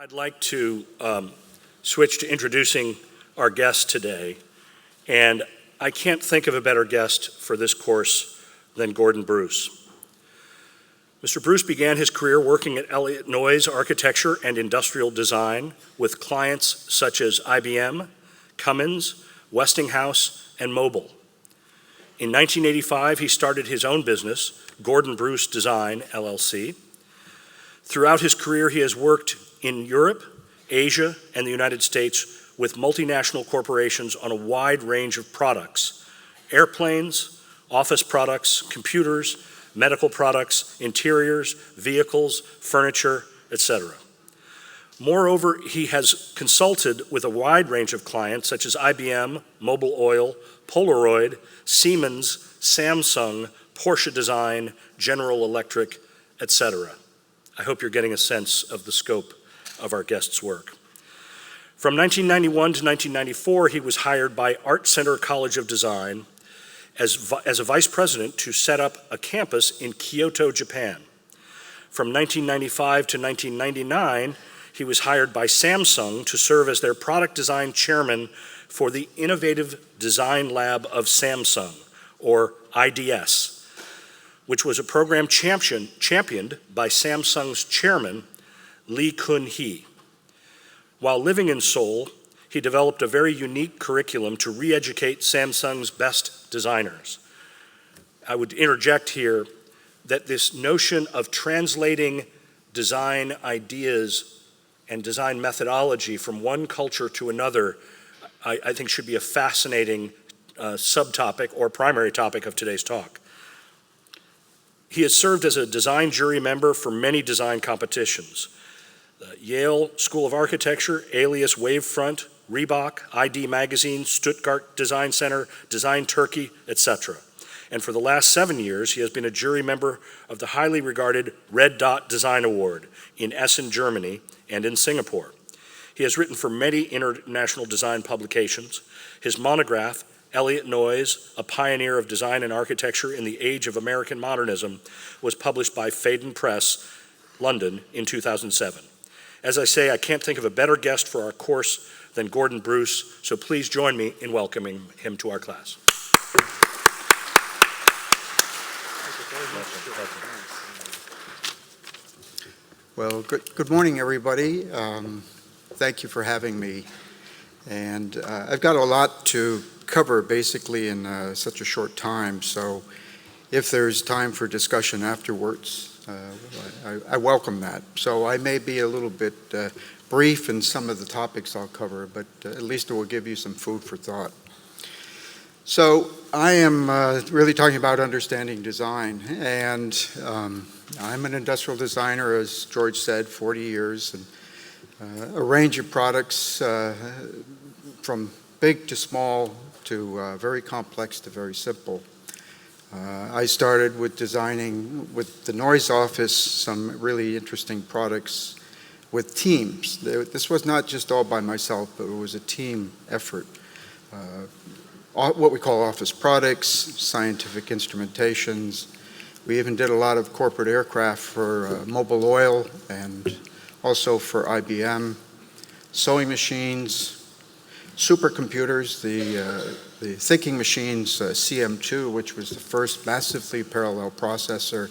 I'd like to switch to introducing our guest today, and I can't think of a better guest for this course than Gordon Bruce. Mr. Bruce began his career working at Elliot Noyes Architecture and Industrial Design with clients such as IBM, Cummins, Westinghouse, and Mobil. In 1985, he started his own business, Gordon Bruce Design, LLC. Throughout his career, he has worked in Europe, Asia, and the United States with multinational corporations on a wide range of products: airplanes, office products, computers, medical products, interiors, vehicles, furniture, etc. Moreover, he has consulted with a wide range of clients such as IBM, Mobil Oil, Polaroid, Siemens, Samsung, Porsche Design, General Electric, etc. I hope you're getting a sense of the scope of our guest's work. From 1991 to 1994, he was hired by Art Center College of Design as a vice president to set up a campus in Kyoto, Japan. From 1995 to 1999, he was hired by Samsung to serve as their product design chairman for the Innovative Design Lab of Samsung, or IDS, which was a program championed by Samsung's chairman, Lee Kun-hee. While living in Seoul, he developed a very unique curriculum to re-educate Samsung's best designers. I would interject here that this notion of translating design ideas and design methodology from one culture to another, I think should be a fascinating subtopic or primary topic of today's talk. He has served as a design jury member for many design competitions: Yale School of Architecture, Alias Wavefront, Reebok, ID Magazine, Stuttgart Design Center, Design Turkey, etc. And for the last 7 years, he has been a jury member of the highly regarded Red Dot Design Award in Essen, Germany, and in Singapore. He has written for many international design publications. His monograph, Elliot Noyes, A Pioneer of Design and Architecture in the Age of American Modernism, was published by Phaidon Press, London, in 2007. As I say, I can't think of a better guest for our course than Gordon Bruce, so please join me in welcoming him to our class. Well, good morning, everybody. Thank you for having me. And I've got a lot to cover basically in such a short time, so if there's time for discussion afterwards, I welcome that. So I may be a little bit brief in some of the topics I'll cover, but at least it will give you some food for thought. So I am really talking about understanding design, and I'm an industrial designer, as George said, 40 years, and a range of products from big to small to very complex to very simple. I started with designing with the Noyes office some really interesting products with teams. This was not just all by myself, but it was a team effort. What we call office products, scientific instrumentations. We even did a lot of corporate aircraft for Mobil Oil and also for IBM. Sewing machines, supercomputers, the thinking machines, CM2, which was the first massively parallel processor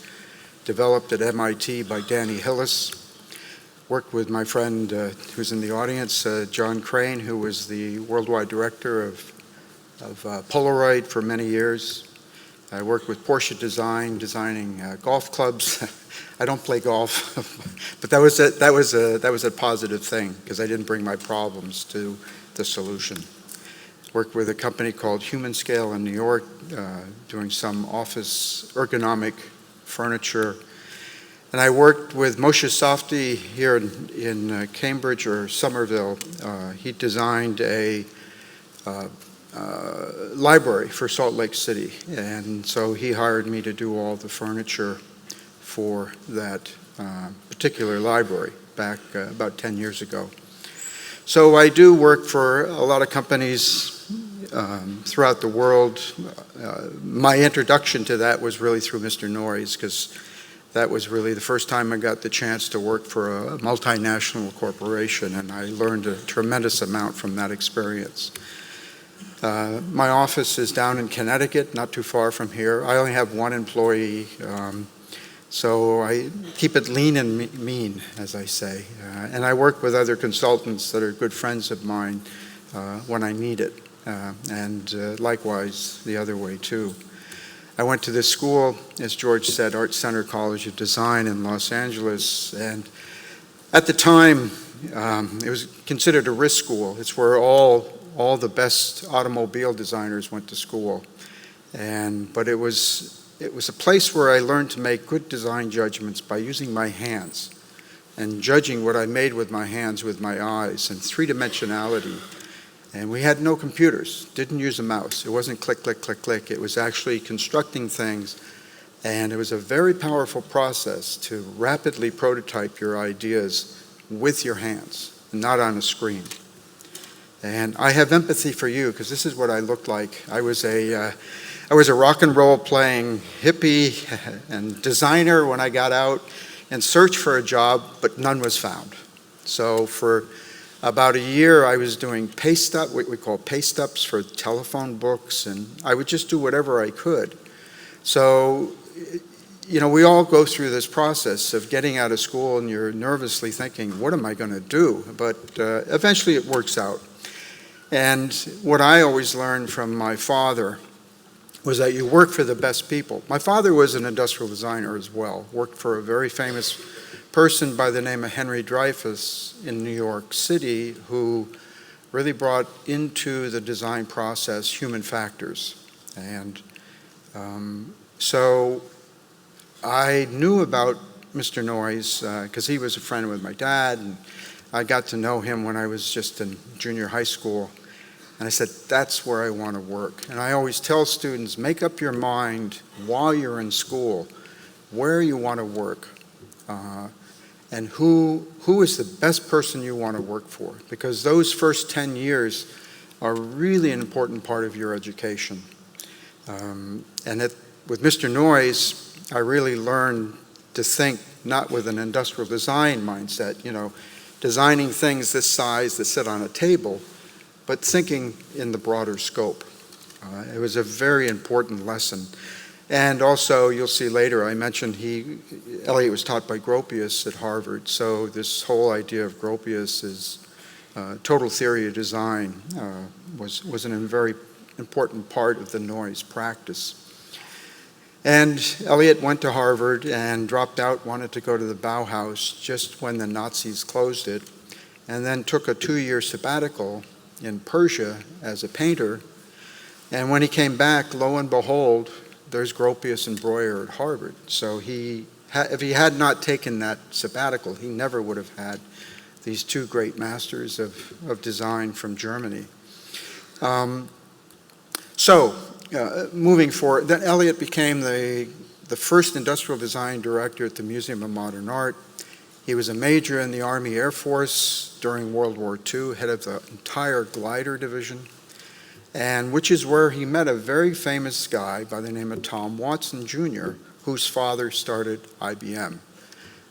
developed at MIT by Danny Hillis. Worked with my friend who's in the audience, John Crane, who was the worldwide director of Polaroid for many years. I worked with Porsche Design, designing golf clubs. I don't play golf, but that was a positive thing because I didn't bring my problems to the solution. Worked with a company called Human Scale in New York, doing some office ergonomic furniture. And I worked with Moshe Safdie here in Cambridge or Somerville. He designed a library for Salt Lake City, and so he hired me to do all the furniture for that particular library back about 10 years ago. So I do work for a lot of companies throughout the world. My introduction to that was really through Mr. Noyes, because that was really the first time I got the chance to work for a multinational corporation, and I learned a tremendous amount from that experience. My office is down in Connecticut, not too far from here. I only have one employee, so I keep it lean and mean, as I say. And I work with other consultants that are good friends of mine when I need it, and likewise the other way too. I went to this school, as George said, Art Center College of Design in Los Angeles, and at the time it was considered a risk school. It's where all the best automobile designers went to school, but it was a place where I learned to make good design judgments by using my hands and judging what I made with my hands with my eyes and three-dimensionality. And we had no computers, didn't use a mouse. It wasn't click, click, click, click. It was actually constructing things, and it was a very powerful process to rapidly prototype your ideas with your hands, not on a screen. And I have empathy for you, because this is what I looked like. I was a rock and roll playing hippie and designer when I got out and searched for a job, but none was found. So for about a year, I was doing what we call paste-ups for telephone books, and I would just do whatever I could. So, we all go through this process of getting out of school, and you're nervously thinking, what am I going to do? But eventually it works out. And what I always learned from my father was that you work for the best people. My father was an industrial designer as well, worked for a very famous person by the name of Henry Dreyfuss in New York City, who really brought into the design process human factors. And so I knew about Mr. Noyes because he was a friend with my dad, and I got to know him when I was just in junior high school. And I said, that's where I want to work. And I always tell students, make up your mind while you're in school where you want to work. And who is the best person you want to work for? Because those first 10 years are really an important part of your education. With Mr. Noyes, I really learned to think not with an industrial design mindset, designing things this size that sit on a table, but thinking in the broader scope. It was a very important lesson. And also, you'll see later, I mentioned Elliot was taught by Gropius at Harvard, so this whole idea of Gropius is total theory of design was a very important part of the Noyes practice. And Elliot went to Harvard and dropped out, wanted to go to the Bauhaus just when the Nazis closed it, and then took a 2-year sabbatical in Persia as a painter. And when he came back, lo and behold, there's Gropius and Breuer at Harvard. So if he had not taken that sabbatical, he never would have had these two great masters of design from Germany. Moving forward, then Elliot became the first industrial design director at the Museum of Modern Art. He was a major in the Army Air Force during World War II, head of the entire glider division, and which is where he met a very famous guy by the name of Tom Watson Jr., whose father started IBM.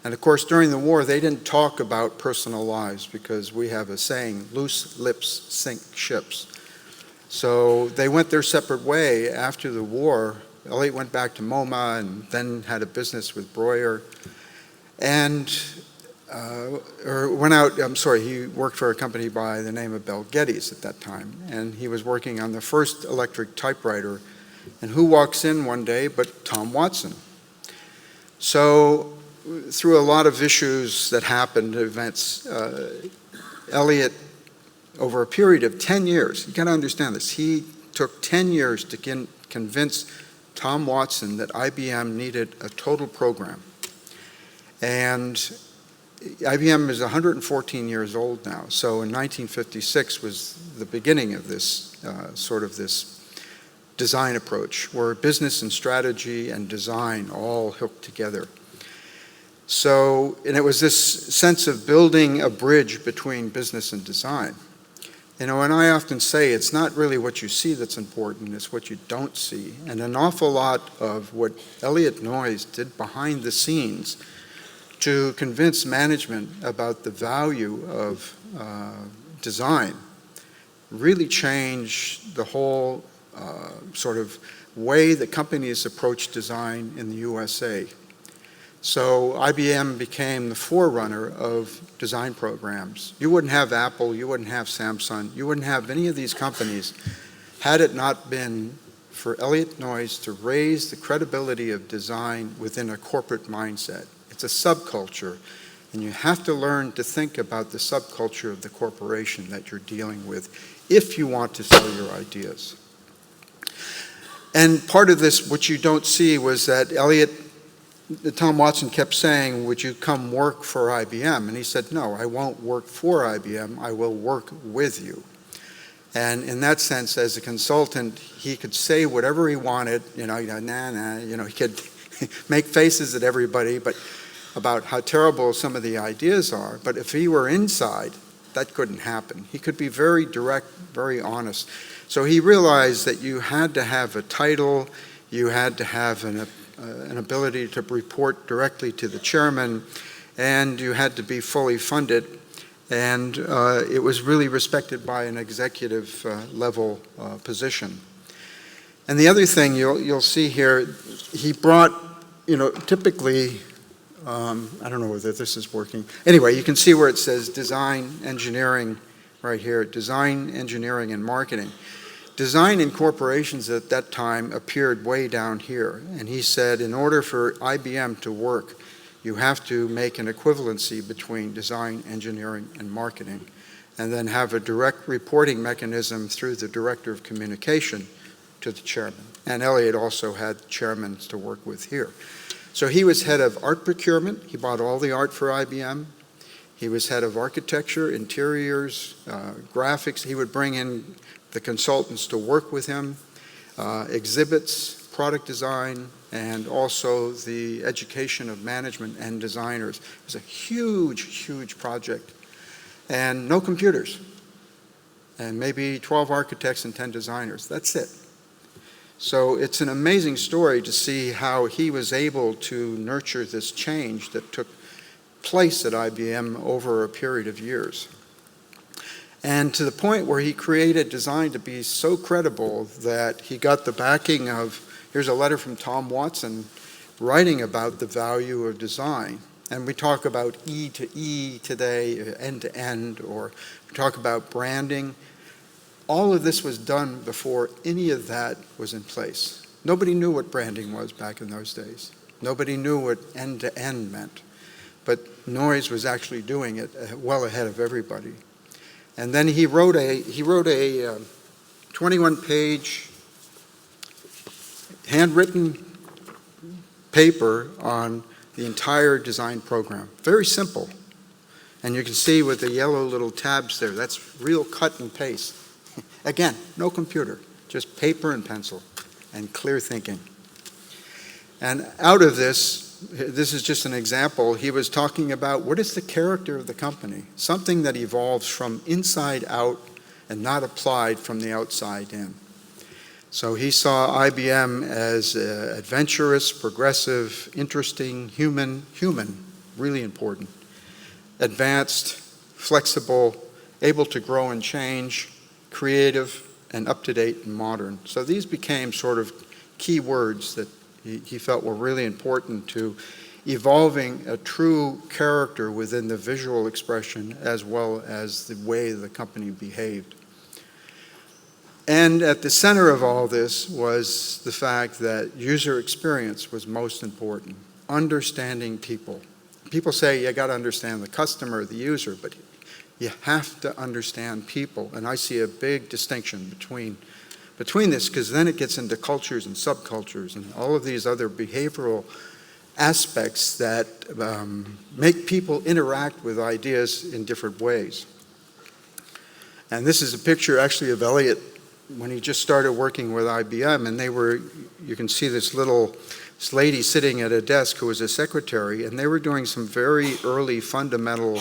And of course, during the war, they didn't talk about personal lives because we have a saying, loose lips sink ships. So they went their separate way after the war. Elliot went back to MoMA and then had a business with Breuer. And he worked for a company by the name of Bell Geddes at that time. And he was working on the first electric typewriter. And who walks in one day but Tom Watson? So through a lot of issues that happened, events, Elliot, over a period of 10 years, you got to understand this, he took 10 years to convince Tom Watson that IBM needed a total program. And IBM is 114 years old now, so in 1956 was the beginning of this this design approach, where business and strategy and design all hooked together. So, and it was this sense of building a bridge between business and design. You know, and I often say it's not really what you see that's important, it's what you don't see. And an awful lot of what Elliot Noyes did behind the scenes to convince management about the value of design really changed the whole sort of way that companies approach design in the USA. So IBM became the forerunner of design programs. You wouldn't have Apple, you wouldn't have Samsung, you wouldn't have any of these companies had it not been for Elliot Noyes to raise the credibility of design within a corporate mindset. It's a subculture, and you have to learn to think about the subculture of the corporation that you're dealing with if you want to sell your ideas. And part of this, what you don't see, was that Tom Watson kept saying, would you come work for IBM? And he said, no, I won't work for IBM, I will work with you. And in that sense, as a consultant, he could say whatever he wanted, he could make faces at everybody, but about how terrible some of the ideas are. But if he were inside, that couldn't happen. He could be very direct, very honest. So he realized that you had to have a title, you had to have an ability to report directly to the chairman, and you had to be fully funded, and it was really respected by an executive level position. And the other thing you'll see here, he brought, typically, I don't know whether this is working. Anyway, you can see where it says design, engineering, right here, design, engineering, and marketing. Design in corporations at that time appeared way down here, and he said in order for IBM to work, you have to make an equivalency between design, engineering, and marketing, and then have a direct reporting mechanism through the director of communication to the chairman. And Elliot also had chairmen to work with here. So he was head of art procurement. He bought all the art for IBM. He was head of architecture, interiors, graphics. He would bring in the consultants to work with him, exhibits, product design, and also the education of management and designers. It was a huge, huge project. And no computers. And maybe 12 architects and 10 designers. That's it. So it's an amazing story to see how he was able to nurture this change that took place at IBM over a period of years. And to the point where he created design to be so credible that he got the backing of, here's a letter from Tom Watson writing about the value of design. And we talk about E to E today, end to end, or we talk about branding. All of this was done before any of that was in place. Nobody knew what branding was back in those days. Nobody knew what end to end meant. But Noyes was actually doing it well ahead of everybody. And then he wrote a 21-page handwritten paper on the entire design program. Very simple. And you can see with the yellow little tabs there, that's real cut and paste. Again, no computer, just paper and pencil and clear thinking. And out of this is just an example, he was talking about what is the character of the company, something that evolves from inside out and not applied from the outside in. So he saw IBM as adventurous, progressive, interesting, human, really important, advanced, flexible, able to grow and change, creative, and up-to-date and modern. So these became sort of key words that he felt were really important to evolving a true character within the visual expression as well as the way the company behaved. And at the center of all this was the fact that user experience was most important, understanding people. People say you got to understand the customer, the user, but you have to understand people. And I see a big distinction between this, because then it gets into cultures and subcultures and all of these other behavioral aspects that make people interact with ideas in different ways. And this is a picture actually of Elliot when he just started working with IBM, and you can see this lady sitting at a desk who was a secretary, and they were doing some very early fundamental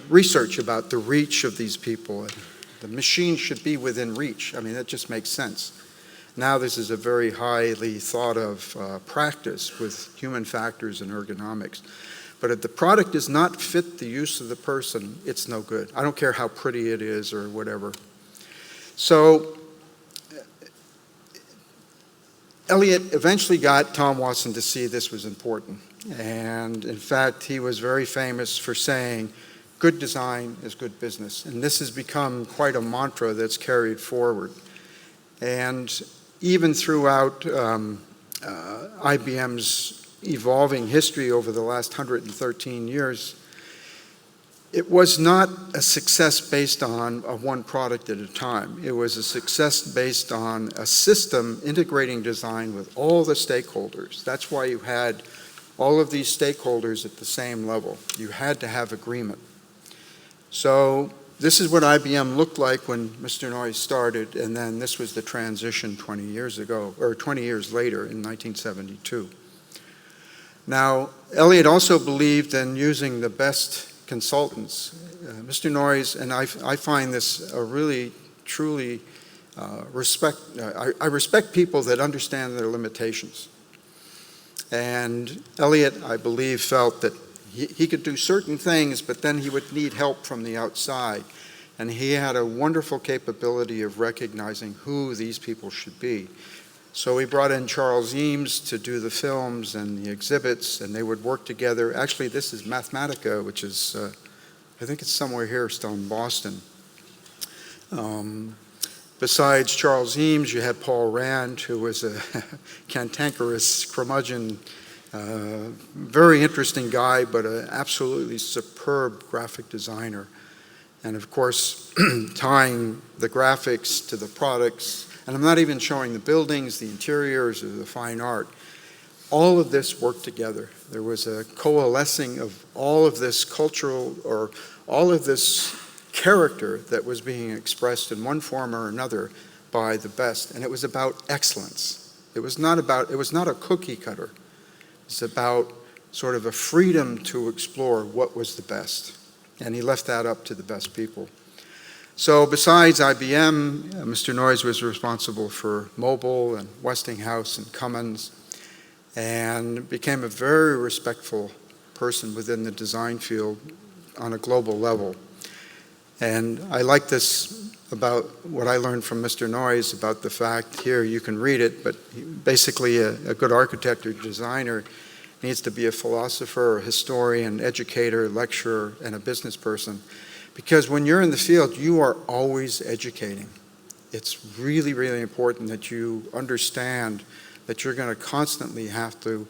research about the reach of these people. And the machine should be within reach. I mean, that just makes sense. Now this is a very highly thought of practice with human factors and ergonomics. But if the product does not fit the use of the person, it's no good. I don't care how pretty it is or whatever. So Elliot eventually got Tom Watson to see this was important. And in fact, he was very famous for saying, good design is good business. And this has become quite a mantra that's carried forward. And even throughout IBM's evolving history over the last 113 years, it was not a success based on one product at a time. It was a success based on a system integrating design with all the stakeholders. That's why you had all of these stakeholders at the same level. You had to have agreement. So this is what IBM looked like when Mr. Noyes started, and then this was the transition 20 years ago, or 20 years later in 1972. Now, Elliot also believed in using the best consultants. Mr. Noyes, and I find this a really, truly I respect people that understand their limitations. And Elliot, I believe, felt that he could do certain things, but then he would need help from the outside. And he had a wonderful capability of recognizing who these people should be. So he brought in Charles Eames to do the films and the exhibits, and they would work together. Actually, this is Mathematica, which is, I think it's somewhere here still in Boston. Besides Charles Eames, you had Paul Rand, who was a cantankerous curmudgeon, very interesting guy, but an absolutely superb graphic designer. And of course, tying the graphics to the products, and I'm not even showing the buildings, the interiors, or the fine art. All of this worked together. There was a coalescing of all of this cultural, or all of this character that was being expressed in one form or another by the best, and it was about excellence. It was not a cookie cutter. It's about sort of a freedom to explore what was the best. And he left that up to the best people. So besides IBM, Mr. Noyes was responsible for Mobile and Westinghouse and Cummins, and became a very respectful person within the design field on a global level. And I like this about what I learned from Mr. Noyes about the fact, here you can read it, but basically a good architect or designer needs to be a philosopher, a historian, educator, lecturer, and a business person. Because when you're in the field, you are always educating. It's really, really important that you understand that you're going to constantly have to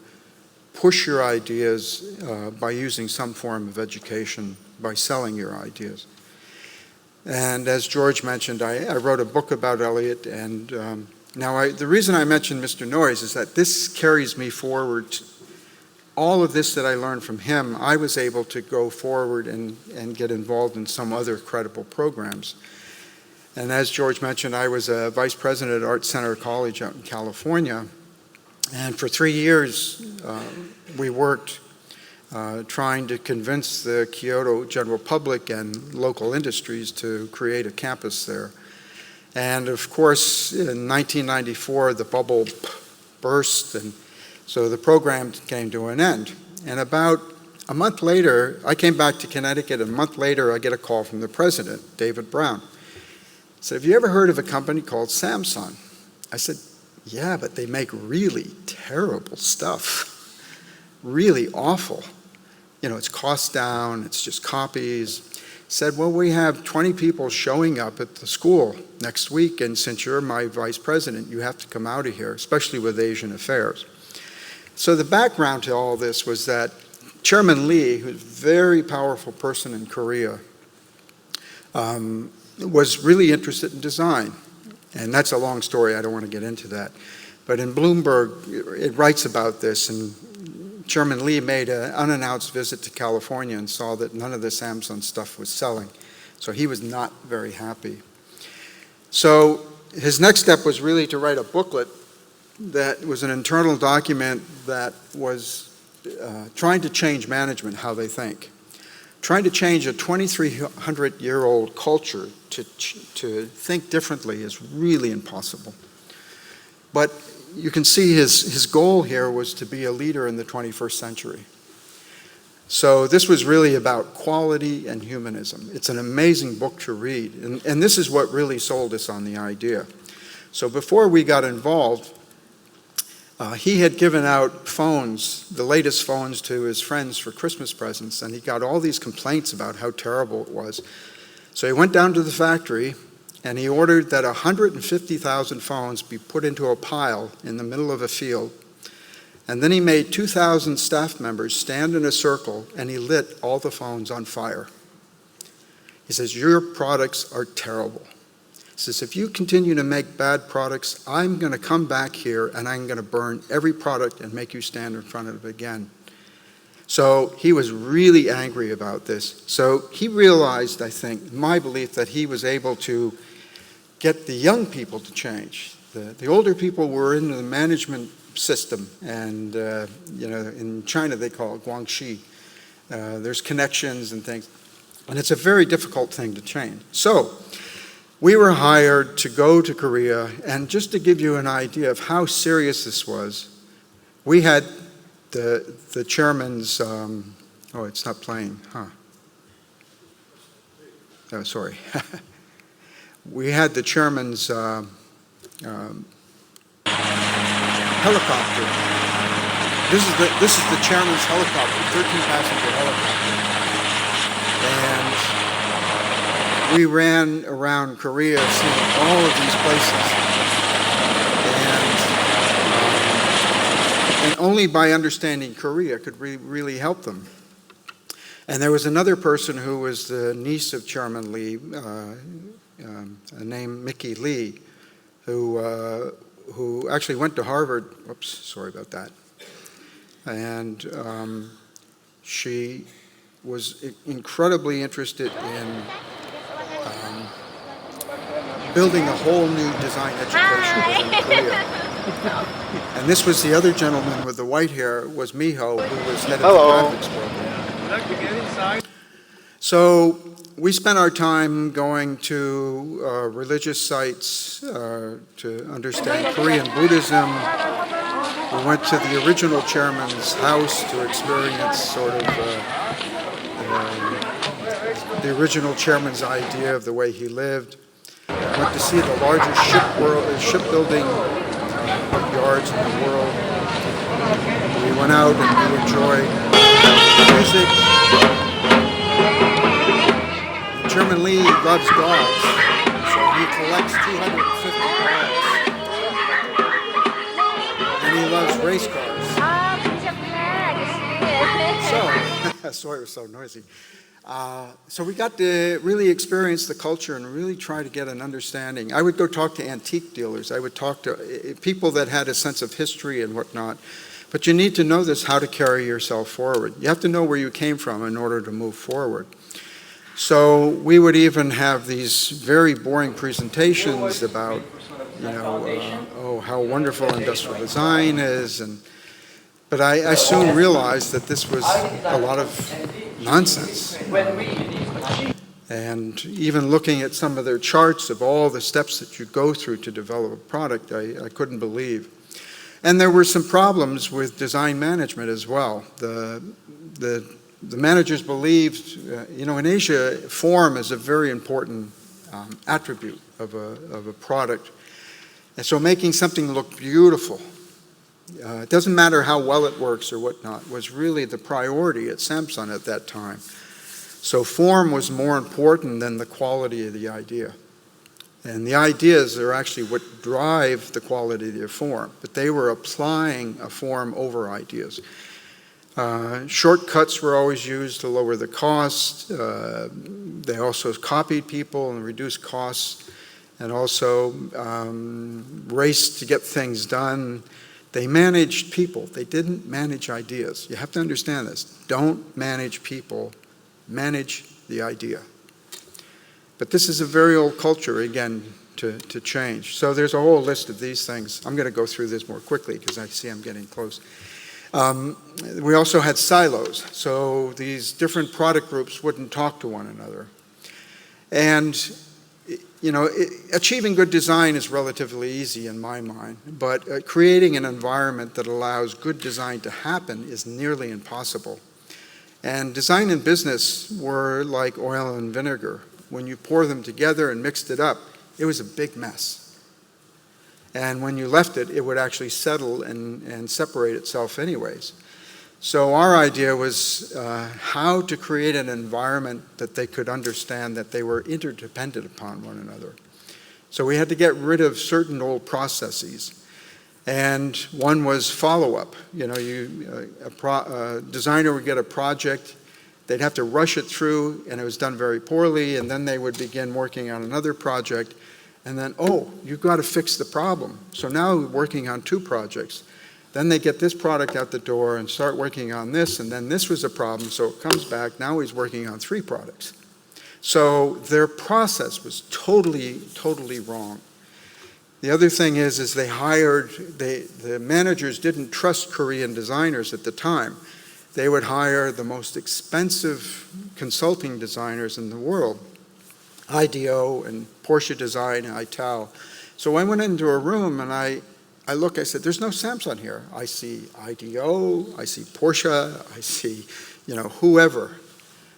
push your ideas by using some form of education, by selling your ideas. And as George mentioned, I wrote a book about Elliot, and the reason I mentioned Mr. Noyes is that this carries me forward. All of this that I learned from him, I was able to go forward and get involved in some other credible programs. And as George mentioned, I was a vice president at Art Center College out in California. And for 3 years, we worked trying to convince the Kyoto general public and local industries to create a campus there. And of course, in 1994, the bubble burst, and so the program came to an end. And about a month later, I came back to Connecticut, and a month later, I get a call from the president, David Brown. He said, have you ever heard of a company called Samsung? I said, yeah, but they make really terrible stuff, really awful. You know, it's cost down, it's just copies. He said, well, we have 20 people showing up at the school next week, and since you're my vice president, you have to come out of here, especially with Asian affairs. So the background to all this was that Chairman Lee, who's a very powerful person in Korea, was really interested in design. And that's a long story, I don't want to get into that. But in Bloomberg, it writes about this, and Chairman Lee made an unannounced visit to California and saw that none of the Samsung stuff was selling. So he was not very happy. So his next step was really to write a booklet that was an internal document that was trying to change management, how they think. trying to change a 2,300-year-old culture to think differently is really impossible. But you can see his goal here was to be a leader in the 21st century. So this was really about quality and humanism. It's an amazing book to read, and this is what really sold us on the idea. So before we got involved, he had given out phones, the latest phones, to his friends for Christmas presents, and he got all these complaints about how terrible it was. So he went down to the factory, and he ordered that 150,000 phones be put into a pile in the middle of a field. And then he made 2,000 staff members stand in a circle, and he lit all the phones on fire. He says, "Your products are terrible." He says, "If you continue to make bad products, I'm going to come back here and I'm going to burn every product and make you stand in front of it again." So he was really angry about this. So he realized, I think, my belief, that he was able to get the young people to change. The older people were in the management system, and in China they call it guangxi. There's connections and things, and it's a very difficult thing to change. So we were hired to go to Korea, and just to give you an idea of how serious this was, we had the chairman's, oh, it's not playing, huh? Oh, sorry. We had the chairman's helicopter. This is the chairman's helicopter, 13-passenger helicopter. And we ran around Korea seeing all of these places. And only by understanding Korea could we really help them. And there was another person who was the niece of Chairman Lee, named Mickey Lee, who actually went to Harvard. Oops, sorry about that. And she was incredibly interested in building a whole new design education within Korea. And this was the other gentleman with the white hair, was Miho, who was head of the graphics program. So we spent our time going to religious sites to understand Korean Buddhism. We went to the original chairman's house to experience sort of the original chairman's idea of the way he lived. We went to see the largest shipbuilding yards in the world. We went out and we enjoyed music. Chairman Lee loves dogs, so he collects 250 dogs. And he loves race cars. So, sorry it was so noisy. So we got to really experience the culture and really try to get an understanding. I would go talk to antique dealers. I would talk to people that had a sense of history and whatnot. But you need to know this, how to carry yourself forward. You have to know where you came from in order to move forward. So we would even have these very boring presentations about, how wonderful industrial design is. But I soon realized that this was a lot of nonsense. And even looking at some of their charts of all the steps that you go through to develop a product, I couldn't believe. And there were some problems with design management as well. The managers believed, in Asia, form is a very important attribute of a product. And so making something look beautiful, it doesn't matter how well it works or whatnot, was really the priority at Samsung at that time. So form was more important than the quality of the idea. And the ideas are actually what drive the quality of the form, but they were applying a form over ideas. Shortcuts were always used to lower the cost. They also copied people and reduced costs, and also raced to get things done. They managed people. They didn't manage ideas. You have to understand this. Don't manage people. Manage the idea. But this is a very old culture, again, to change. So there's a whole list of these things. I'm going to go through this more quickly because I see I'm getting close. We also had silos, so these different product groups wouldn't talk to one another. And achieving good design is relatively easy in my mind, but creating an environment that allows good design to happen is nearly impossible. And design and business were like oil and vinegar. When you pour them together and mixed it up, it was a big mess. And when you left it, it would actually settle and separate itself anyways. So our idea was how to create an environment that they could understand that they were interdependent upon one another. So we had to get rid of certain old processes. And one was follow-up. A designer would get a project, they'd have to rush it through, and it was done very poorly, and then they would begin working on another project, and then, oh, you've got to fix the problem. So now we're working on 2 projects. Then they get this product out the door and start working on this, and then this was a problem, so it comes back. Now he's working on 3 products. So their process was totally, totally wrong. The other thing is the managers didn't trust Korean designers at the time. They would hire the most expensive consulting designers in the world, IDEO and Porsche Design and Ital. So I went into a room and I said, there's no Samsung here. I see IDEO, I see Porsche, I see, whoever.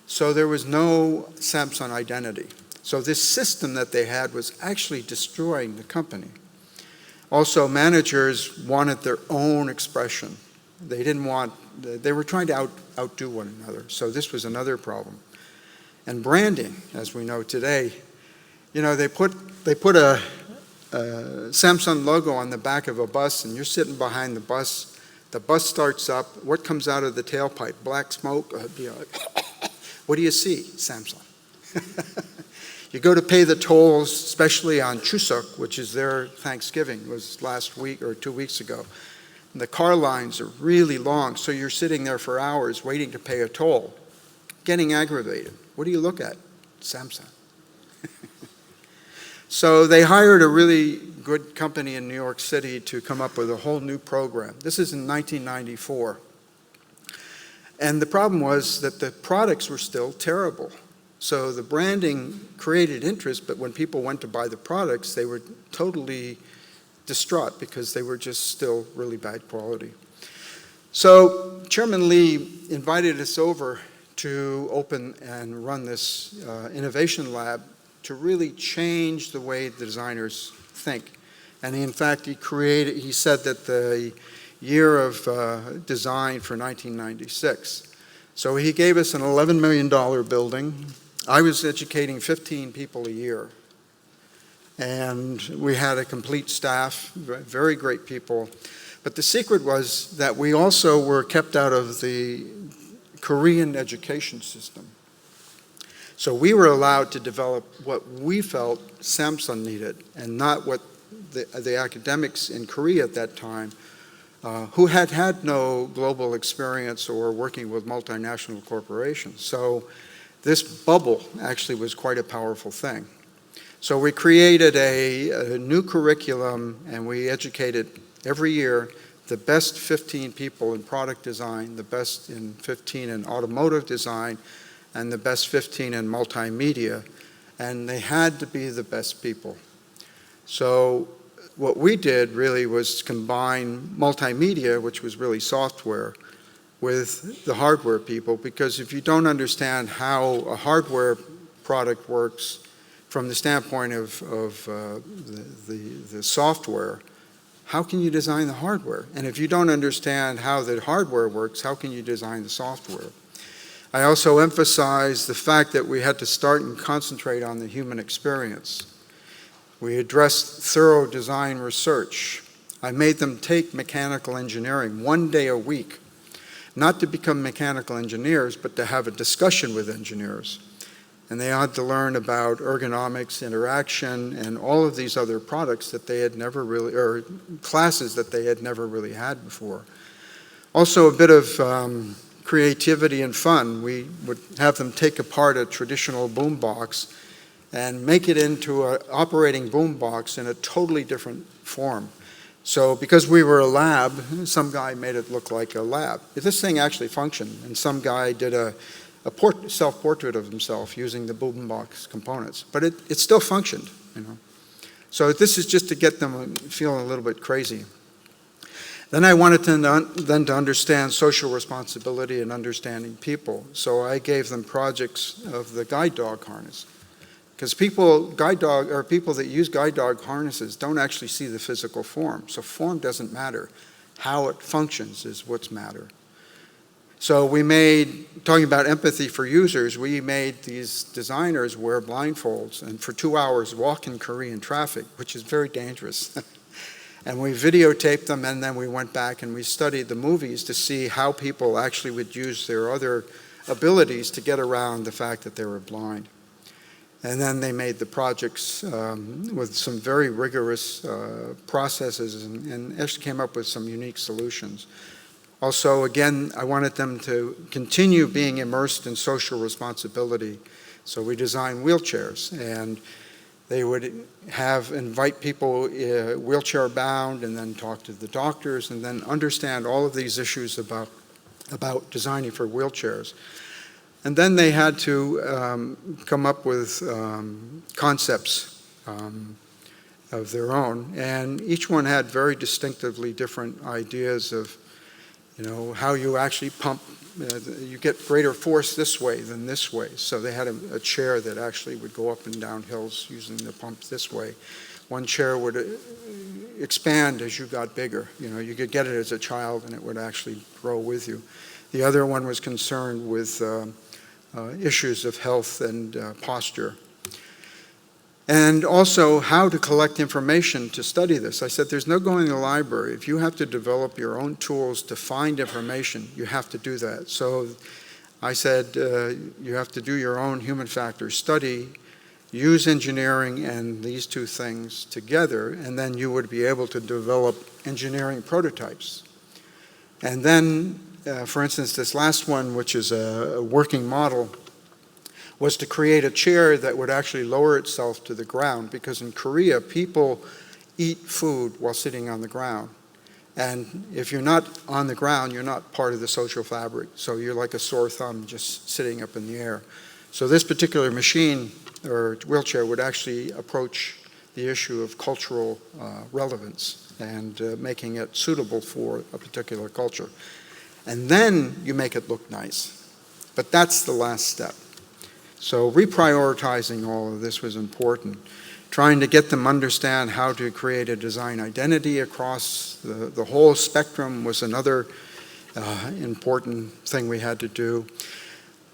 So there was no Samsung identity. So this system that they had was actually destroying the company. Also, managers wanted their own expression. They were trying to outdo one another. So this was another problem. And branding, as we know today, they put a Samsung logo on the back of a bus, and you're sitting behind the bus starts up. What comes out of the tailpipe? Black smoke? What do you see? Samsung. You go to pay the tolls, especially on Chuseok, which is their Thanksgiving, it was last week or 2 weeks ago. And the car lines are really long, so you're sitting there for hours waiting to pay a toll, getting aggravated. What do you look at? Samsung. So they hired a really good company in New York City to come up with a whole new program. This is in 1994. And the problem was that the products were still terrible. So the branding created interest, but when people went to buy the products, they were totally distraught because they were just still really bad quality. So Chairman Lee invited us over to open and run this innovation lab to really change the way the designers think. And in fact, he said that the year of design for 1996. So he gave us an $11 million building. I was educating 15 people a year. And we had a complete staff, very great people. But the secret was that we also were kept out of the Korean education system. So we were allowed to develop what we felt Samsung needed, and not what the academics in Korea at that time, who had no global experience or working with multinational corporations. So this bubble actually was quite a powerful thing. So we created a new curriculum, and we educated every year the best 15 people in product design, the best 15 in automotive design, and the best 15 in multimedia, and they had to be the best people. So what we did really was combine multimedia, which was really software, with the hardware people, because if you don't understand how a hardware product works from the standpoint of the software, how can you design the hardware? And if you don't understand how the hardware works, how can you design the software? I also emphasized the fact that we had to start and concentrate on the human experience. We addressed thorough design research. I made them take mechanical engineering 1 day a week, not to become mechanical engineers, but to have a discussion with engineers. And they had to learn about ergonomics, interaction, and all of these other products that they had never really, or classes that they had never really had before. Also a bit of creativity and fun. We would have them take apart a traditional boombox and make it into an operating boombox in a totally different form. So because we were a lab, some guy made it look like a lab. This thing actually functioned, and some guy did a self-portrait of himself using the boombox components. But it still functioned, you know. So this is just to get them feeling a little bit crazy. Then I wanted them to understand social responsibility and understanding people. So I gave them projects of the guide dog harness. Because people that use guide dog harnesses don't actually see the physical form. So form doesn't matter. How it functions is what's matter. So we made, talking about empathy for users, we made these designers wear blindfolds and for 2 hours walk in Korean traffic, which is very dangerous. And we videotaped them, and then we went back and we studied the movies to see how people actually would use their other abilities to get around the fact that they were blind. And then they made the projects with some very rigorous processes and actually came up with some unique solutions. Also, again, I wanted them to continue being immersed in social responsibility. So we designed wheelchairs, and they would invite people wheelchair bound and then talk to the doctors and then understand all of these issues about designing for wheelchairs. And then they had to come up with concepts of their own, and each one had very distinctively different ideas of, you know, how you actually pump. You get greater force this way than this way. So they had a chair that actually would go up and down hills using the pump this way. One chair would expand as you got bigger. You know, you could get it as a child and it would actually grow with you. The other one was concerned with issues of health and posture. And also how to collect information to study this. I said, there's no going to the library. If you have to develop your own tools to find information, you have to do that. So I said, you have to do your own human factors study, use engineering and these two things together, and then you would be able to develop engineering prototypes. And then, for instance, this last one, which is a working model, was to create a chair that would actually lower itself to the ground, because in Korea, people eat food while sitting on the ground. And if you're not on the ground, you're not part of the social fabric. So you're like a sore thumb just sitting up in the air. So this particular machine or wheelchair would actually approach the issue of cultural relevance and making it suitable for a particular culture. And then you make it look nice. But that's the last step. So reprioritizing all of this was important. Trying to get them understand how to create a design identity across the whole spectrum was another important thing we had to do.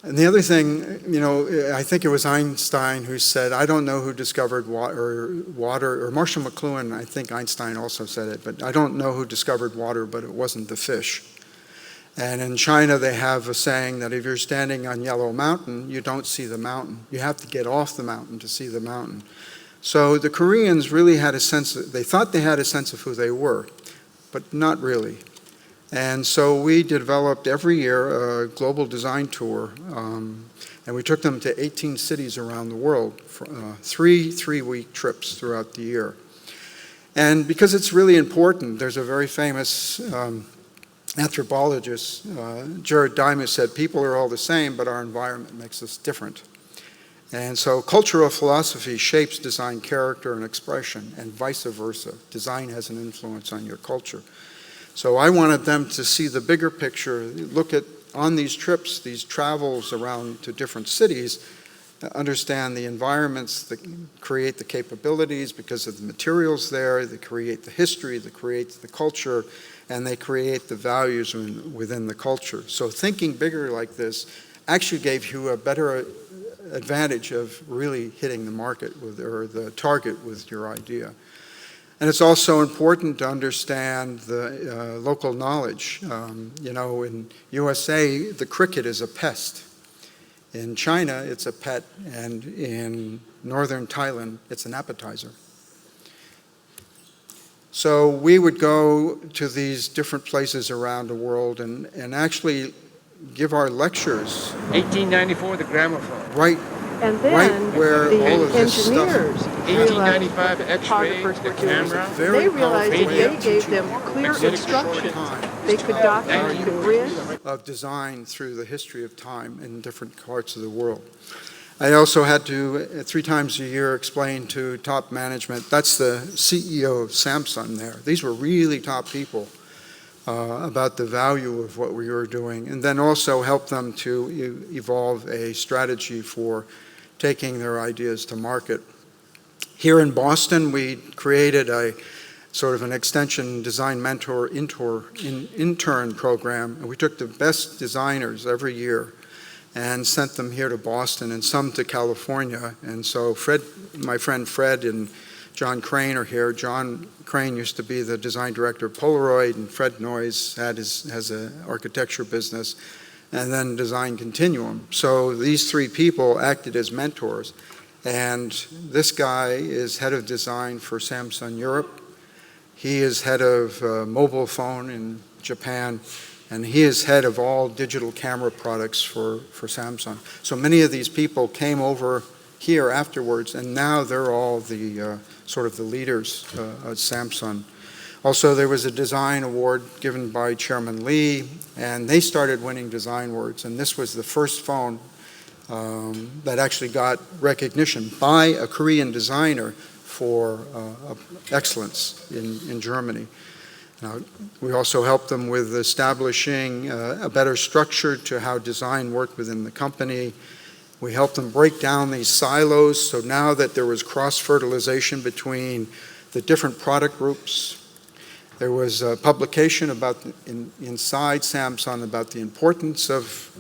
And the other thing, you know, I think it was Einstein who said, I don't know who discovered water, or Marshall McLuhan, I think Einstein also said it, but I don't know who discovered water, but it wasn't the fish. And in China, they have a saying that if you're standing on Yellow Mountain, you don't see the mountain. You have to get off the mountain to see the mountain. So the Koreans really had a sense, they thought they had a sense of who they were, but not really. And so we developed every year a global design tour, and we took them to 18 cities around the world, for, three-week trips throughout the year. And because it's really important, there's a very famous anthropologist, Jared Diamond, said, people are all the same, but our environment makes us different. And so cultural philosophy shapes design character and expression, and vice versa. Design has an influence on your culture. So I wanted them to see the bigger picture, look at, on these trips, these travels around to different cities, understand the environments that create the capabilities because of the materials there, they create the history, they create the culture, and they create the values within the culture. So thinking bigger like this actually gave you a better advantage of really hitting the market with, or the target with your idea. And it's also important to understand the local knowledge. You know, in USA, the cricket is a pest. In China, it's a pet, and in northern Thailand, it's an appetizer. So we would go to these different places around the world and actually give our lectures. 1894, the gramophone. Right, And right then where the all of this stuff, engineers realized, 1895 the X-ray, photographers the were doing, camera, very they realized powerful that way they of gave teaching them clear magnetic instructions. time They could document the grid. of design through the history of time in different parts of the world. I also had to, 3 times a year, explain to top management, that's the CEO of Samsung there. These were really top people about the value of what we were doing, and then also help them to evolve a strategy for taking their ideas to market. Here in Boston, we created a sort of an extension design mentor intern program, and we took the best designers every year and sent them here to Boston and some to California. And so Fred, my friend Fred and John Crane are here. John Crane used to be the design director of Polaroid, and Fred Noyes has an architecture business, and then Design Continuum. So these 3 people acted as mentors. And this guy is head of design for Samsung Europe. He is head of mobile phone in Japan, and he is head of all digital camera products for Samsung. So many of these people came over here afterwards, and now they're all the sort of the leaders at Samsung. Also, there was a design award given by Chairman Lee, and they started winning design awards, and this was the first phone that actually got recognition by a Korean designer for excellence in Germany. Now, we also helped them with establishing a better structure to how design worked within the company. We helped them break down these silos, so now that there was cross-fertilization between the different product groups, there was a publication about inside Samsung about the importance of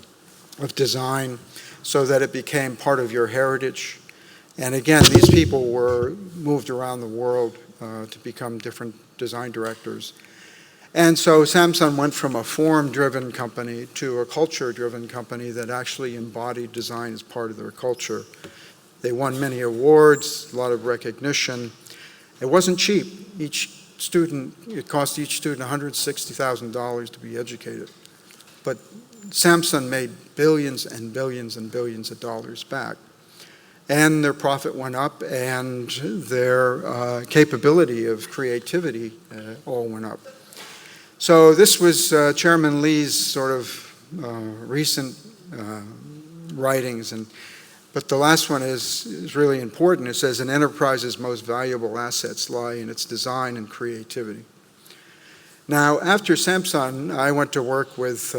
design so that it became part of your heritage. And again, these people were moved around the world to become different design directors. And so Samsung went from a form-driven company to a culture-driven company that actually embodied design as part of their culture. They won many awards, a lot of recognition. It wasn't cheap. It cost each student $160,000 to be educated. But Samsung made billions and billions and billions of dollars back. And their profit went up, and their capability of creativity all went up. So this was Chairman Lee's sort of recent writings, but the last one is really important. It says, an enterprise's most valuable assets lie in its design and creativity. Now, after Samsung, I went to work with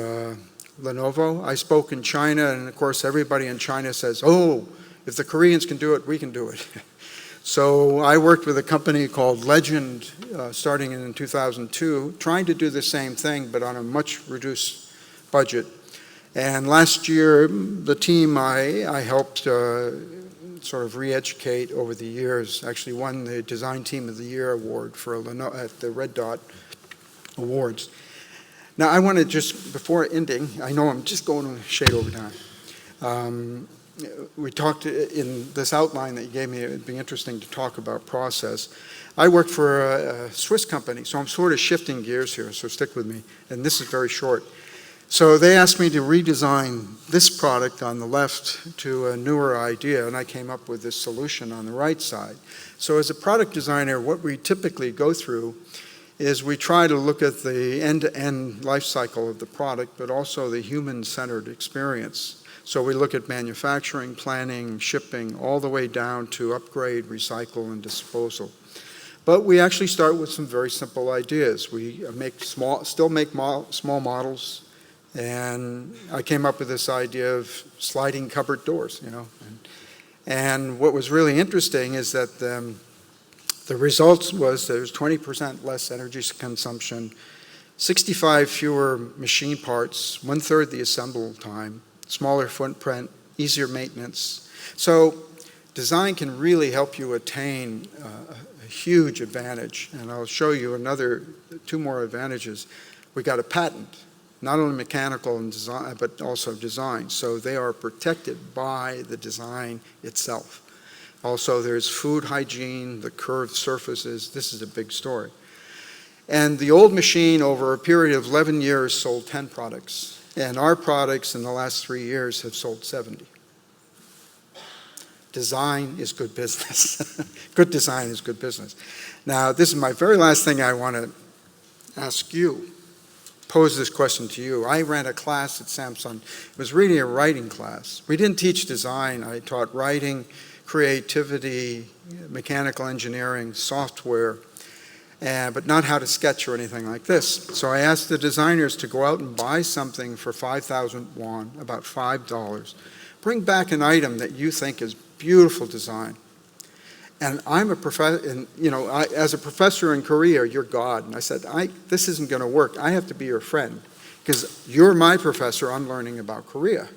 Lenovo. I spoke in China, and of course everybody in China says, oh, if the Koreans can do it, we can do it. So I worked with a company called Legend starting in 2002, trying to do the same thing, but on a much reduced budget. And last year, the team I helped sort of re-educate over the years actually won the Design Team of the Year award at the Red Dot Awards. Now, I want to just, before ending, I know I'm just going a shade over time. We talked in this outline that you gave me, it would be interesting to talk about process. I worked for a Swiss company, so I'm sort of shifting gears here, so stick with me. And this is very short. So they asked me to redesign this product on the left to a newer idea, and I came up with this solution on the right side. So as a product designer, what we typically go through is we try to look at the end-to-end life cycle of the product, but also the human-centered experience. So we look at manufacturing, planning, shipping, all the way down to upgrade, recycle, and disposal. But we actually start with some very simple ideas. We still make small models, and I came up with this idea of sliding cupboard doors, you know. And what was really interesting is that the results was there's 20% less energy consumption, 65 fewer machine parts, 1/3 the assemble time, smaller footprint, easier maintenance. So design can really help you attain a huge advantage. And I'll show you two more advantages. We got a patent, not only mechanical and design, but also design. So they are protected by the design itself. Also, there's food hygiene, the curved surfaces. This is a big story. And the old machine, over a period of 11 years, sold 10 products. And our products in the last 3 years have sold 70. design is good business. Good design is good business. Now, this is my very last thing I want to ask you, pose this question to you. I ran a class at Samsung. It was really a writing class. We didn't teach design. I taught writing, creativity, mechanical engineering, software, but not how to sketch or anything like this. So I asked the designers to go out and buy something for 5,000 won, about $5. Bring back an item that you think is beautiful design. And I'm a professor, and as a professor in Korea, you're God. And I said, this isn't going to work. I have to be your friend because you're my professor. I'm learning about Korea.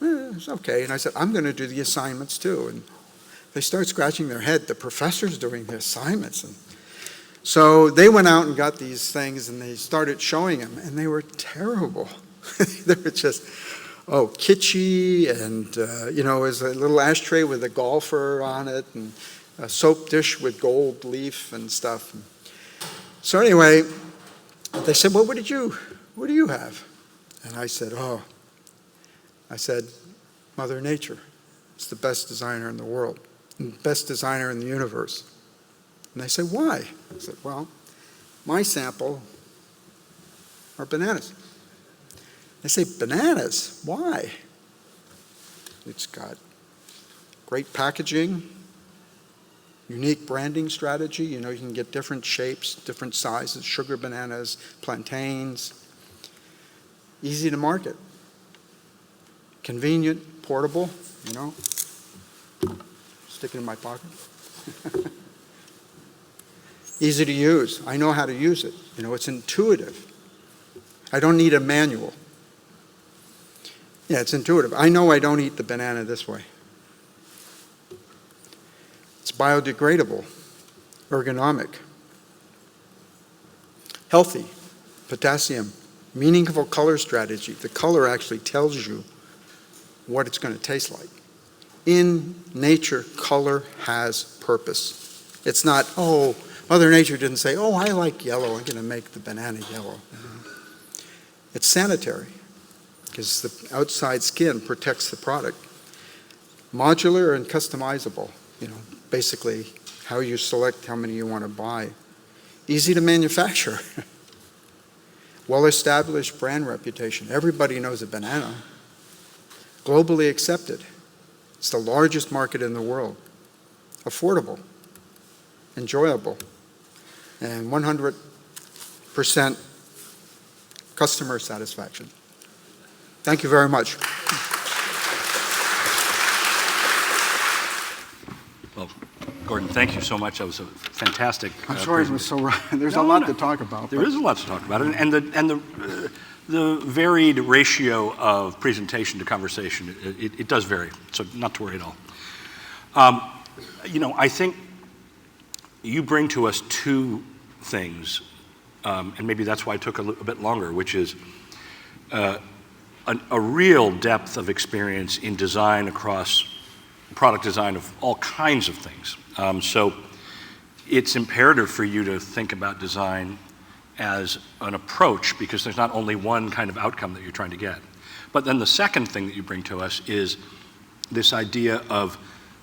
It's okay. And I said, I'm going to do the assignments too. And they start scratching their head. The professor's doing the assignments. And so they went out and got these things and they started showing them, and they were terrible. They were just, kitschy, and it was a little ashtray with a golfer on it, and a soap dish with gold leaf and stuff. So anyway, they said, well, what do you have? And I said, Mother Nature. It's the best designer in the world, and best designer in the universe. And they said, why? I said, well, my sample are bananas. They say, bananas? Why? It's got great packaging, unique branding strategy. You can get different shapes, different sizes, sugar bananas, plantains. Easy to market. Convenient, portable, Stick it in my pocket. Easy to use. I know how to use it. It's intuitive. I don't need a manual. Yeah, it's intuitive. I know I don't eat the banana this way. It's biodegradable, ergonomic, healthy, potassium, meaningful color strategy. The color actually tells you what it's going to taste like. In nature, color has purpose. It's not, Mother Nature didn't say, I like yellow, I'm going to make the banana yellow. It's sanitary, because the outside skin protects the product. Modular and customizable, basically how you select how many you want to buy. Easy to manufacture. Well-established brand reputation. Everybody knows a banana. Globally accepted. It's the largest market in the world. Affordable. Enjoyable. And 100% customer satisfaction. Thank you very much. Well, Gordon, thank you so much. That was a fantastic. I'm sorry it was so right. There's a lot to talk about. There is a lot to talk about, and the varied ratio of presentation to conversation, it does vary. So not to worry at all. I think you bring to us two things, and maybe that's why it took a bit longer, which is a real depth of experience in design across product design of all kinds of things. So it's imperative for you to think about design as an approach, because there's not only one kind of outcome that you're trying to get. But then the second thing that you bring to us is this idea of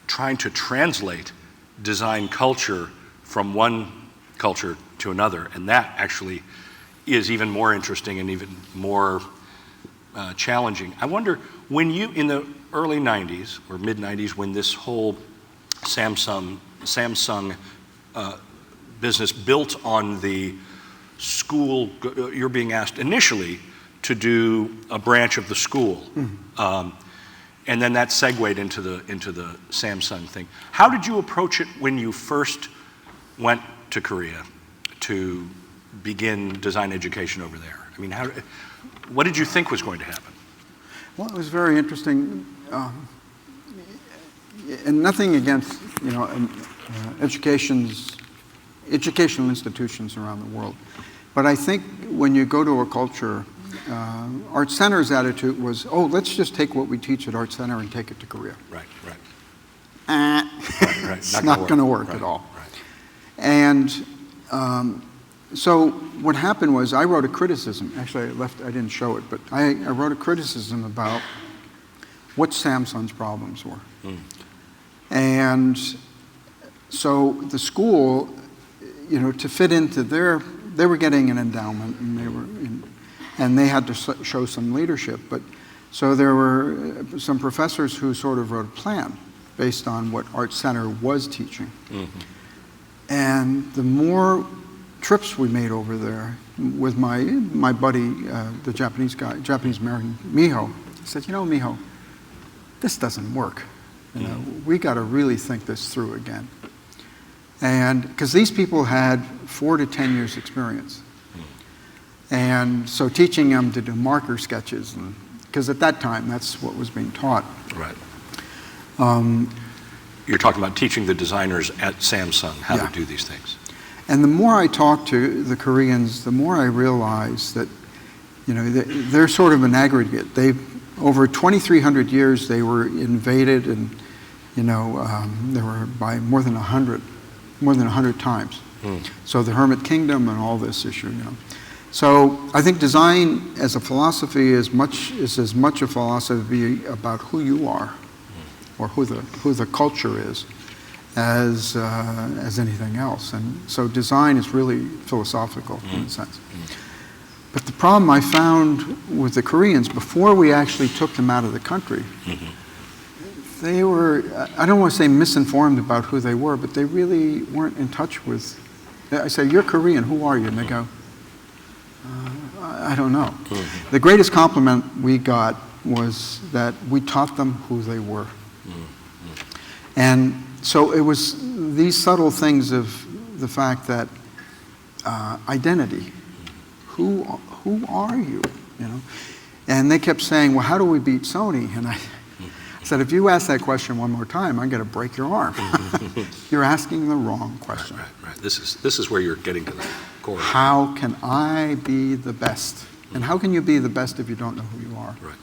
trying to translate design culture from one culture to another. And that actually is even more interesting and even more challenging. I wonder, when you, in the early 90s or mid 90s, when this whole Samsung business built on the school, you're being asked initially to do a branch of the school. Mm-hmm. And then that segued into the Samsung thing. How did you approach it when you first went to Korea to begin design education over there? I mean, what did you think was going to happen? Well, it was very interesting, and nothing against educational institutions around the world, but I think when you go to a culture, Art Center's attitude was, let's just take what we teach at Art Center and take it to Korea. Right. It's not going to work at all. Right. And so what happened was I wrote a criticism. Actually, I didn't show it, but I wrote a criticism about what Samsung's problems were. And so the school, to fit into they were getting an endowment, and they had to show some leadership. But so there were some professors who sort of wrote a plan based on what Art Center was teaching. Mm-hmm. And the more trips we made over there with my buddy, the Japanese American, Miho, he said, Miho, this doesn't work. We got to really think this through again. And because these people had 4 to 10 years experience. And so teaching them to do marker sketches, because at that time, that's what was being taught. Right. You're talking about teaching the designers at Samsung how to do these things. And the more I talk to the Koreans, the more I realize that, they're sort of an aggregate. Over 2,300 years, they were invaded, and they were by more than 100 times. So the Hermit Kingdom and all this issue. So I think design as a philosophy is as much a philosophy about who you are, or who the culture is, as anything else. And so design is really philosophical in a sense. But the problem I found with the Koreans, before we actually took them out of the country, they were, I don't want to say misinformed about who they were, but they really weren't in touch with. I say, you're Korean, who are you? And they go, I don't know. The greatest compliment we got was that we taught them who they were. And so it was these subtle things of the fact that identity, who are you, And they kept saying, well, how do we beat Sony? And I said, if you ask that question one more time, I'm going to break your arm. You're asking the wrong question. Right. This is where you're getting to the core. How can I be the best? And how can you be the best if you don't know who you are? Right.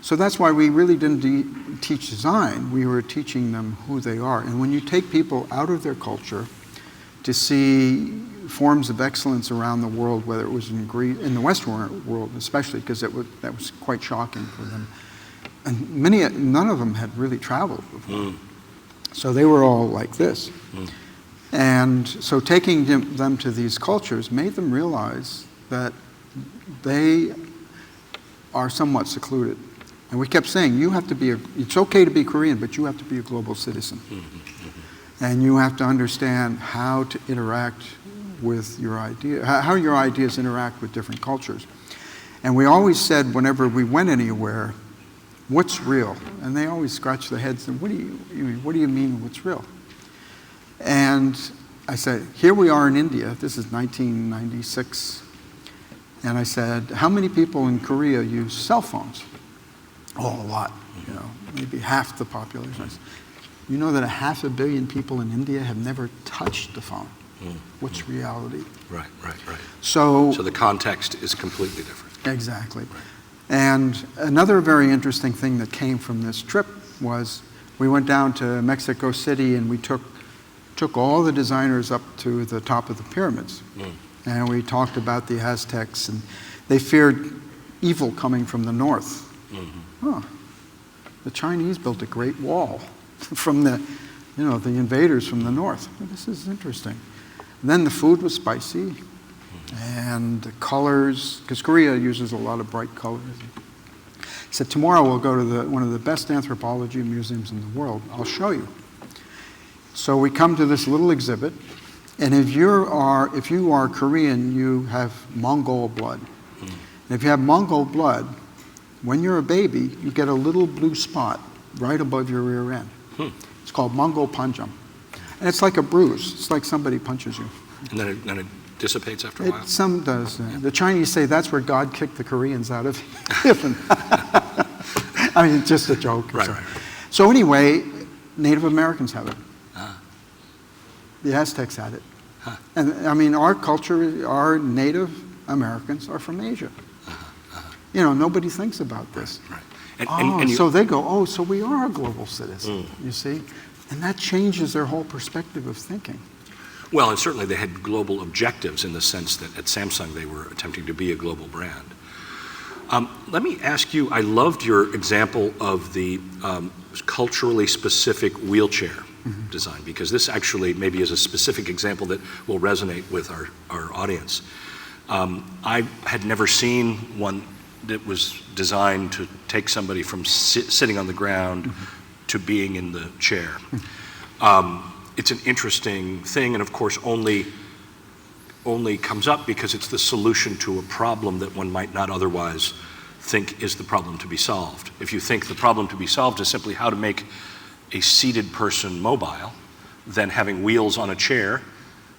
So that's why we really didn't teach design. We were teaching them who they are. And when you take people out of their culture to see forms of excellence around the world, whether it was in the Western world especially, because that was quite shocking for them. And none of them had really traveled before. So they were all like this. And so taking them to these cultures made them realize that they are somewhat secluded. And we kept saying, it's okay to be Korean, but you have to be a global citizen. And you have to understand how to interact with your idea, how your ideas interact with different cultures. And we always said, whenever we went anywhere, what's real? And they always scratched their heads and, what do you mean what's real? And I said, here we are in India, this is 1996, and I said, how many people in Korea use cell phones? Oh, a lot, maybe half the population. I said, you know that 500 million people in India have never touched the phone. What's reality? Right. So the context is completely different. Exactly. Right. And another very interesting thing that came from this trip was we went down to Mexico City and we took all the designers up to the top of the pyramids. And we talked about the Aztecs, and they feared evil coming from the north. The Chinese built a great wall from the invaders from the north. Well, this is interesting. And then the food was spicy, and the colors, because Korea uses a lot of bright colors. He said, tomorrow we'll go to one of the best anthropology museums in the world. I'll show you. So we come to this little exhibit, and if you are Korean, you have Mongol blood. And if you have Mongol blood, when you're a baby, you get a little blue spot right above your rear end. It's called Mongol panjam. And it's like a bruise. It's like somebody punches you. And then it dissipates after a while? Some does. The Chinese say that's where God kicked the Koreans out of heaven. I mean, it's just a joke. Right. So anyway, Native Americans have it. The Aztecs had it. And I mean, our culture, our Native Americans are from Asia. Nobody thinks about this. Right. So they go, so we are a global citizen, you see? And that changes their whole perspective of thinking. Well, and certainly they had global objectives in the sense that at Samsung they were attempting to be a global brand. Let me ask you, I loved your example of the culturally specific wheelchair design, because this actually maybe is a specific example that will resonate with our audience. I had never seen one that was designed to take somebody from sitting on the ground to being in the chair. It's an interesting thing, and of course only comes up because it's the solution to a problem that one might not otherwise think is the problem to be solved. If you think the problem to be solved is simply how to make a seated person mobile, then having wheels on a chair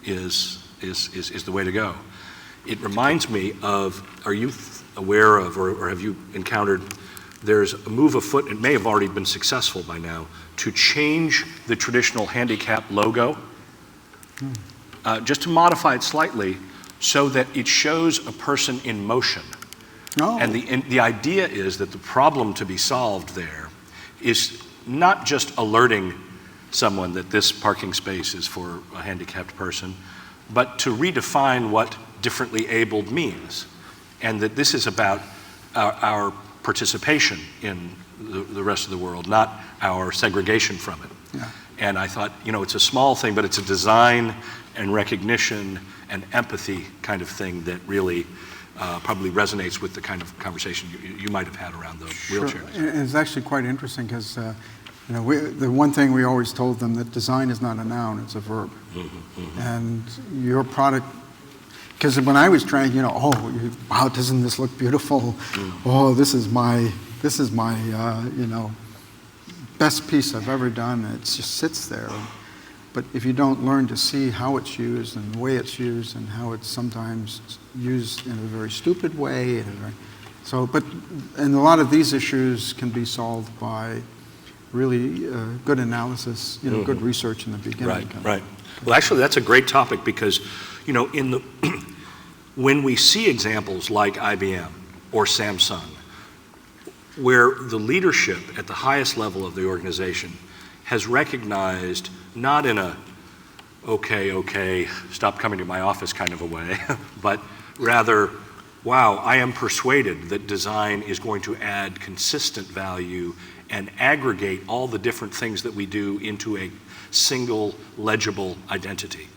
is the way to go. It reminds me of, are you aware of, or have you encountered, there's a move afoot, it may have already been successful by now, to change the traditional handicap logo, just to modify it slightly so that it shows a person in motion. Oh. And the idea is that the problem to be solved there is not just alerting someone that this parking space is for a handicapped person, but to redefine what differently abled means, and that this is about our participation in the rest of the world, not our segregation from it. Yeah. And I thought, it's a small thing, but it's a design and recognition and empathy kind of thing that really probably resonates with the kind of conversation you might have had around the wheelchairs. Sure. It's actually quite interesting because the one thing we always told them, that design is not a noun, it's a verb. And your product, because when I was trying, wow, doesn't this look beautiful? Oh, this is my best piece I've ever done. It just sits there. But if you don't learn to see how it's used and the way it's used and how it's sometimes used in a very stupid way, and a lot of these issues can be solved by really good analysis, good research in the beginning. Right. Well, actually, that's a great topic because, when we see examples like IBM or Samsung, where the leadership at the highest level of the organization has recognized, not in a okay, stop coming to my office kind of a way, but rather, wow, I am persuaded that design is going to add consistent value and aggregate all the different things that we do into a single legible identity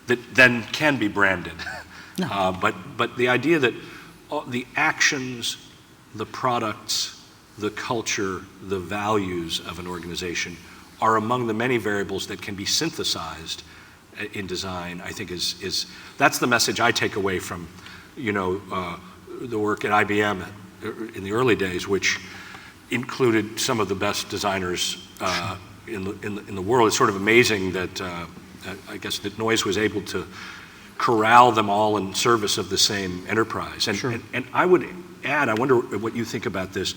that then can be branded. Yeah. But the idea that the actions, the products, the culture, the values of an organization are among the many variables that can be synthesized in design, I think that's the message I take away from, the work at IBM in the early days, which included some of the best designers in the world. It's sort of amazing that I guess that Noyes was able to corral them all in service of the same enterprise. And, Sure. and I would add, I wonder what you think about this.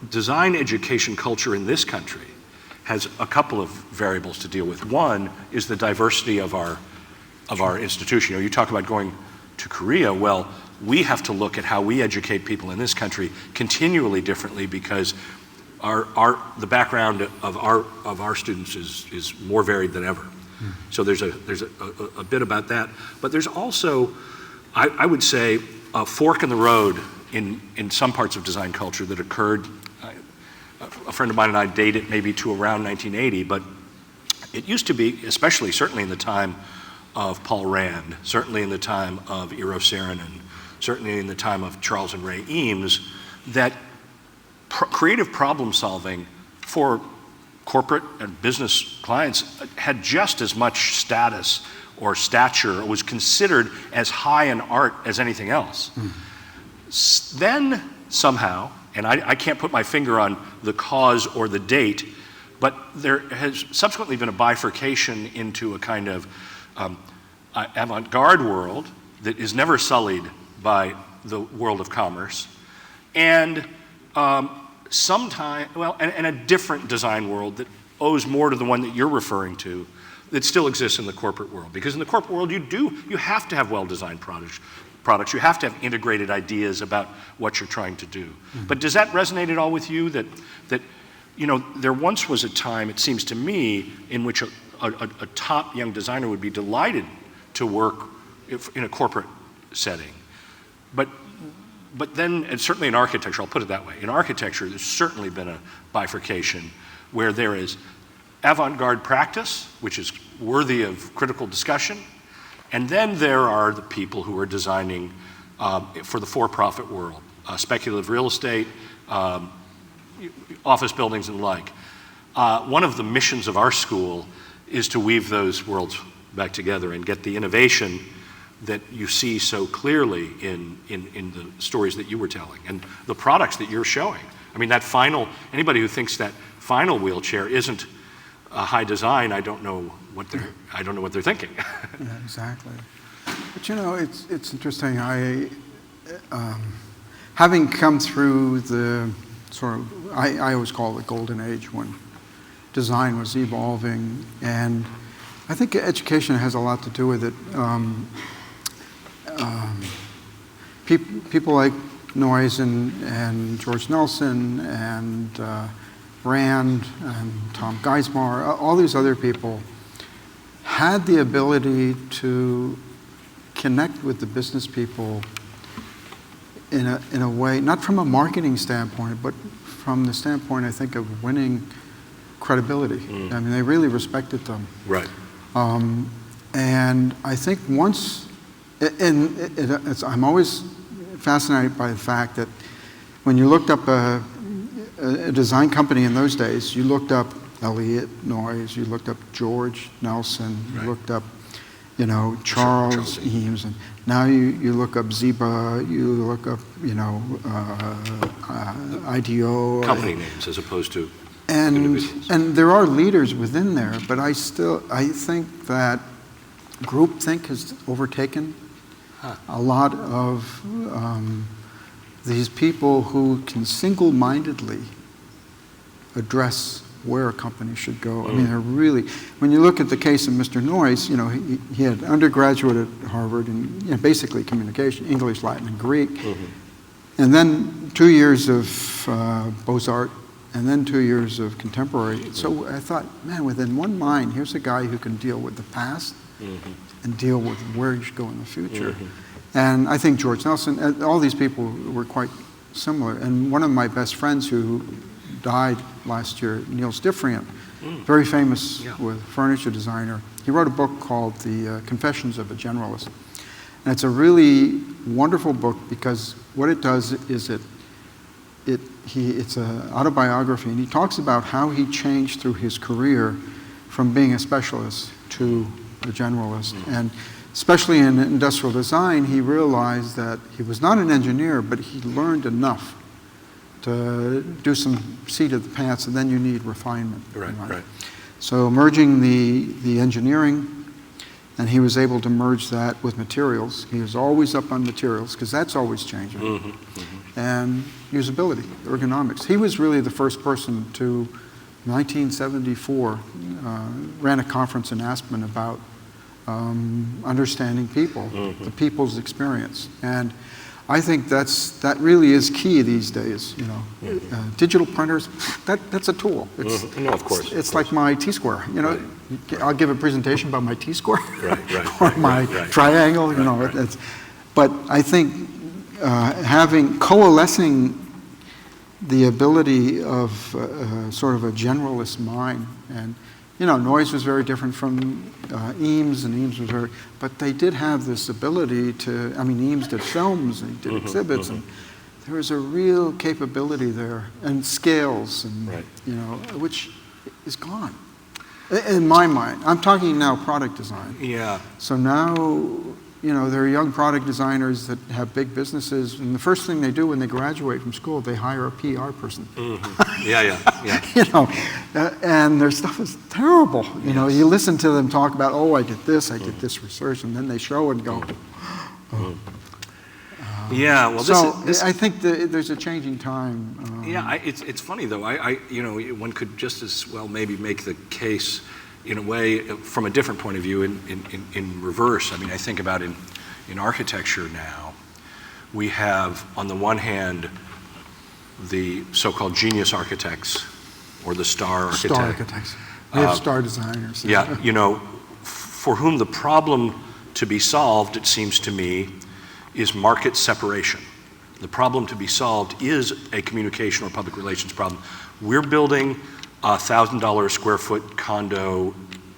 Design education culture in this country has a couple of variables to deal with. One is the diversity of our institution. You talk about going to Korea. Well, we have to look at how we educate people in this country continually differently because the background of our students is more varied than ever. So there's a bit about that, but there's also, I would say, a fork in the road in some parts of design culture that occurred. A friend of mine and I date it maybe to around 1980, but it used to be, certainly in the time of Paul Rand, certainly in the time of Eero Saarinen, certainly in the time of Charles and Ray Eames, that creative problem solving for corporate and business clients had just as much status or stature, or was considered as high in art as anything else. Then somehow, and I can't put my finger on the cause or the date, but there has subsequently been a bifurcation into a kind of avant-garde world that is never sullied by the world of commerce, and and a different design world that owes more to the one that you're referring to, that still exists in the corporate world. Because in the corporate world, you have to have well-designed products. You have to have integrated ideas about what you're trying to do. But does that resonate at all with you? That there once was a time, it seems to me, in which a top young designer would be delighted to work in a corporate setting. But then, and certainly in architecture, I'll put it that way, in architecture there's certainly been a bifurcation where there is avant-garde practice, which is worthy of critical discussion. And then there are the people who are designing for the for-profit world, speculative real estate, office buildings and the like. One of the missions of our school is to weave those worlds back together and get the innovation that you see so clearly in the stories that you were telling and the products that you're showing. I mean, anybody who thinks that final wheelchair isn't a high design, I don't know what they're thinking. Yeah, exactly. But it's interesting. Having come through the I always call it the golden age when design was evolving, and I think education has a lot to do with it. People like Noyes and George Nelson and Rand and Tom Geismar, all these other people had the ability to connect with the business people in a way, not from a marketing standpoint, but from the standpoint, I think, of winning credibility. I mean, they really respected them. Right. And I think once, I'm always fascinated by the fact that when you looked up a design company in those days, you looked up Elliot Noyes, you looked up George Nelson, you looked up, Charles Eames, and now you look up Zeba, you look up, IDEO. Company names as opposed to and individuals. And there are leaders within there, but I think that groupthink has overtaken a lot of these people who can single-mindedly address where a company should go. I mean, they're really, when you look at the case of Mr. Noyes, he had undergraduate at Harvard in basically communication, English, Latin, and Greek, and then 2 years of Beaux-Arts, and then 2 years of contemporary. So I thought, man, within one mind, here's a guy who can deal with the past and deal with where you should go in the future. And I think George Nelson, and all these people were quite similar. And one of my best friends who died last year, Neil Stifriant, very famous with furniture designer. He wrote a book called The Confessions of a Generalist. And it's a really wonderful book because what it does is it's an autobiography, and he talks about how he changed through his career from being a specialist to a generalist. And especially in industrial design, he realized that he was not an engineer, but he learned enough to do some seat of the pants, and then you need refinement. Right. So merging the engineering, and he was able to merge that with materials. He was always up on materials, because that's always changing. And usability, ergonomics. He was really the first person to, 1974, ran a conference in Aspen about understanding people, the people's experience. And I think that really is key these days. Digital printers, that's a tool. It's, No, of course. It's like my T-square. I'll give a presentation about my T-square or my triangle. But I think coalescing the ability of sort of a generalist mind, and Noyes was very different from Eames, and Eames was but they did have this ability to, Eames did films, and he did exhibits, and there was a real capability there, and scales, and, which is gone, in my mind. I'm talking now product design. Yeah. So now, there are young product designers that have big businesses, and the first thing they do when they graduate from school, they hire a PR person. Yeah. And their stuff is terrible. You listen to them talk about, I did this research, and then they show and go, Yeah, well, this I think there's a changing time. It's funny though. One could just as well maybe make the case in a way from a different point of view in reverse. I think about in architecture now, we have on the one hand the so-called genius architects or the star architect. Star architects. We have star designers. For whom the problem to be solved, it seems to me, is market separation. The problem to be solved is a communication or public relations problem. We're building a $1,000 a square foot condo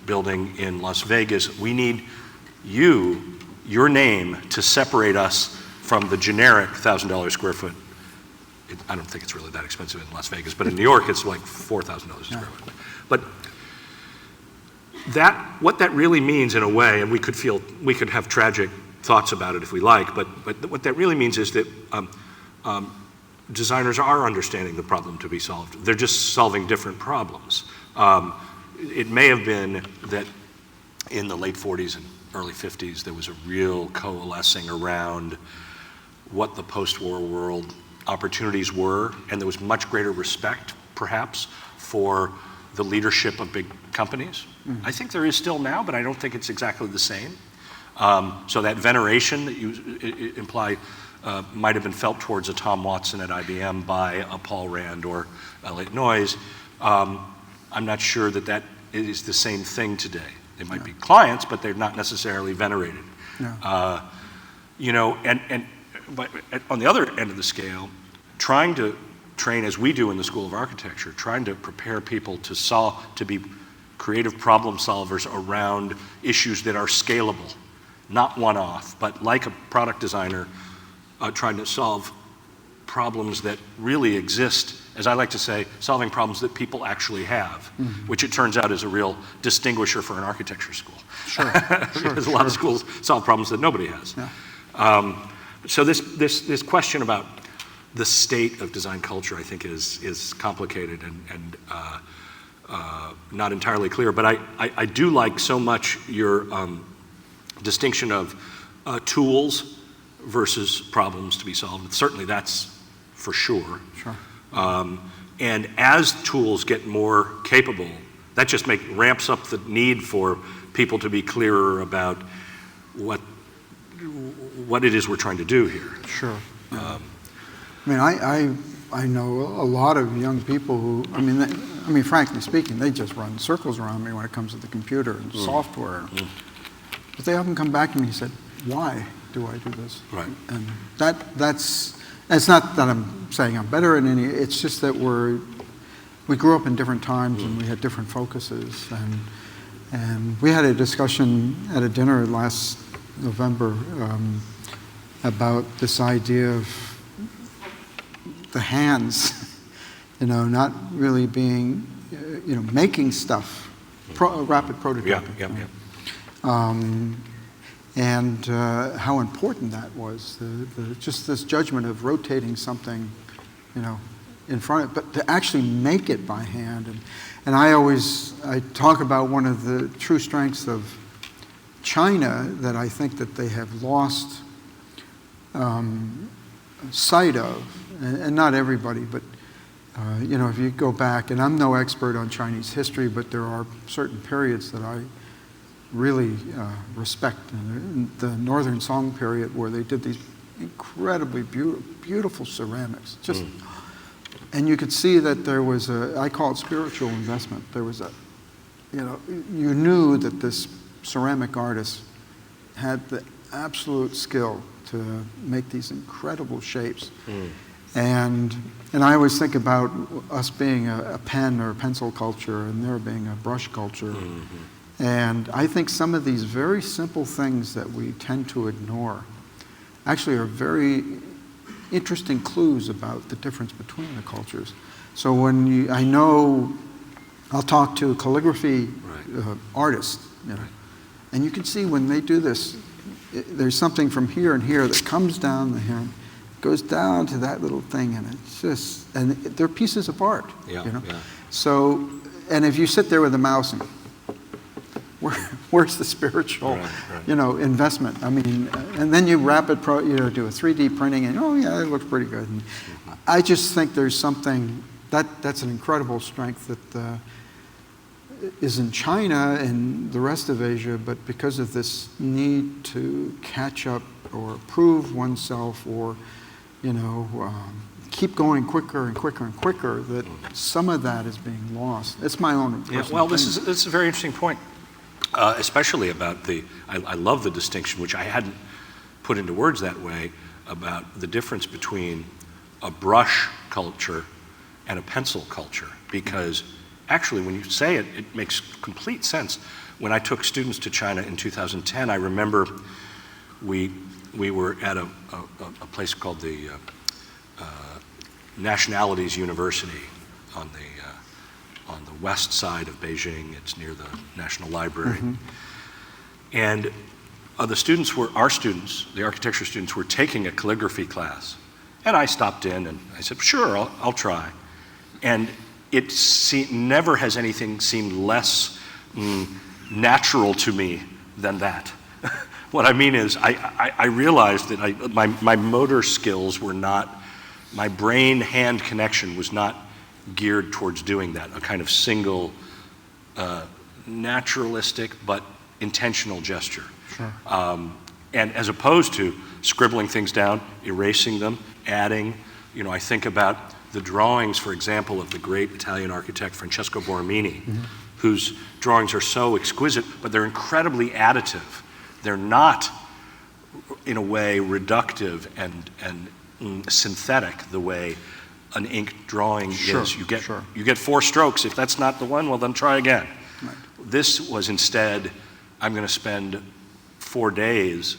building in Las Vegas. We need your name to separate us from the generic $1,000 a square foot. I don't think it's really that expensive in Las Vegas, but in New York it's like $4,000 a square foot. But what that really means in a way, and we could have tragic thoughts about it if we like, but what that really means is that designers are understanding the problem to be solved. They're just solving different problems. It may have been that in the late 40s and early 50s there was a real coalescing around what the post-war world opportunities were, and there was much greater respect, perhaps, for the leadership of big companies. Mm-hmm. I think there is still now, but I don't think it's exactly the same. So that veneration that you imply might have been felt towards a Tom Watson at IBM by a Paul Rand or Elliot Noyes. I'm not sure that is the same thing today. They might be clients, but they're not necessarily venerated. Yeah. But on the other end of the scale, trying to train, as we do in the School of Architecture, trying to prepare people to be creative problem solvers around issues that are scalable, not one-off, but like a product designer, trying to solve problems that really exist, as I like to say, solving problems that people actually have, which it turns out is a real distinguisher for an architecture school. Sure. Because a lot of schools solve problems that nobody has. Yeah. So this question about the state of design culture, I think, is complicated and not entirely clear. But I do like so much your distinction of tools versus problems to be solved. Certainly, that's for sure. Sure. And as tools get more capable, that just ramps up the need for people to be clearer about what it is we're trying to do here. Sure. I know a lot of young people who, frankly speaking, they just run circles around me when it comes to the computer and software. But they often come back to me and said, why do I do this? Right. And it's not that I'm saying I'm better in any, it's just that we grew up in different times and we had different focuses. And we had a discussion at a dinner last November about this idea of the hands, not really being, making stuff, rapid prototyping. And how important that was, just this judgment of rotating something, in front of it, but to actually make it by hand. And I talk about one of the true strengths of China that I think that they have lost sight of, and not everybody, but if you go back, and I'm no expert on Chinese history, but there are certain periods that I really respect. In the Northern Song period, where they did these incredibly beautiful ceramics, and you could see that there was I call it spiritual investment. There was you knew that this ceramic artist had the absolute skill to make these incredible shapes. And I always think about us being a pen or a pencil culture and there being a brush culture. And I think some of these very simple things that we tend to ignore actually are very interesting clues about the difference between the cultures. So I'll talk to calligraphy artists, and you can see when they do this, there's something from here and here that comes down the hand, goes down to that little thing, and it's just, and they're pieces of art. So, and if you sit there with a mouse and where's the spiritual, investment? And then you do a 3D printing, and it looks pretty good. And I just think there's something that's an incredible strength that is in China and the rest of Asia, but because of this need to catch up or prove oneself or, keep going quicker and quicker and quicker, that some of that is being lost. It's my own personal this is a very interesting point, especially about I love the distinction, which I hadn't put into words that way, about the difference between a brush culture and a pencil culture, because actually, when you say it, it makes complete sense. When I took students to China in 2010, I remember we were at a place called the Nationalities University on the west side of Beijing. It's near the National Library. And our students, the architecture students, were taking a calligraphy class. And I stopped in and I said, sure, I'll try. And it never has anything seemed less natural to me than that. What I mean is, I realized that my motor skills were not, my brain-hand connection was not geared towards doing that, a kind of single, naturalistic but intentional gesture. Sure. And as opposed to scribbling things down, erasing them, adding, I think about the drawings, for example, of the great Italian architect Francesco Borromini, whose drawings are so exquisite, but they're incredibly additive. They're not, in a way, reductive and synthetic the way an ink drawing is. You get 4 strokes. If that's not the one, well, then try again. Right. This was instead, I'm going to spend 4 days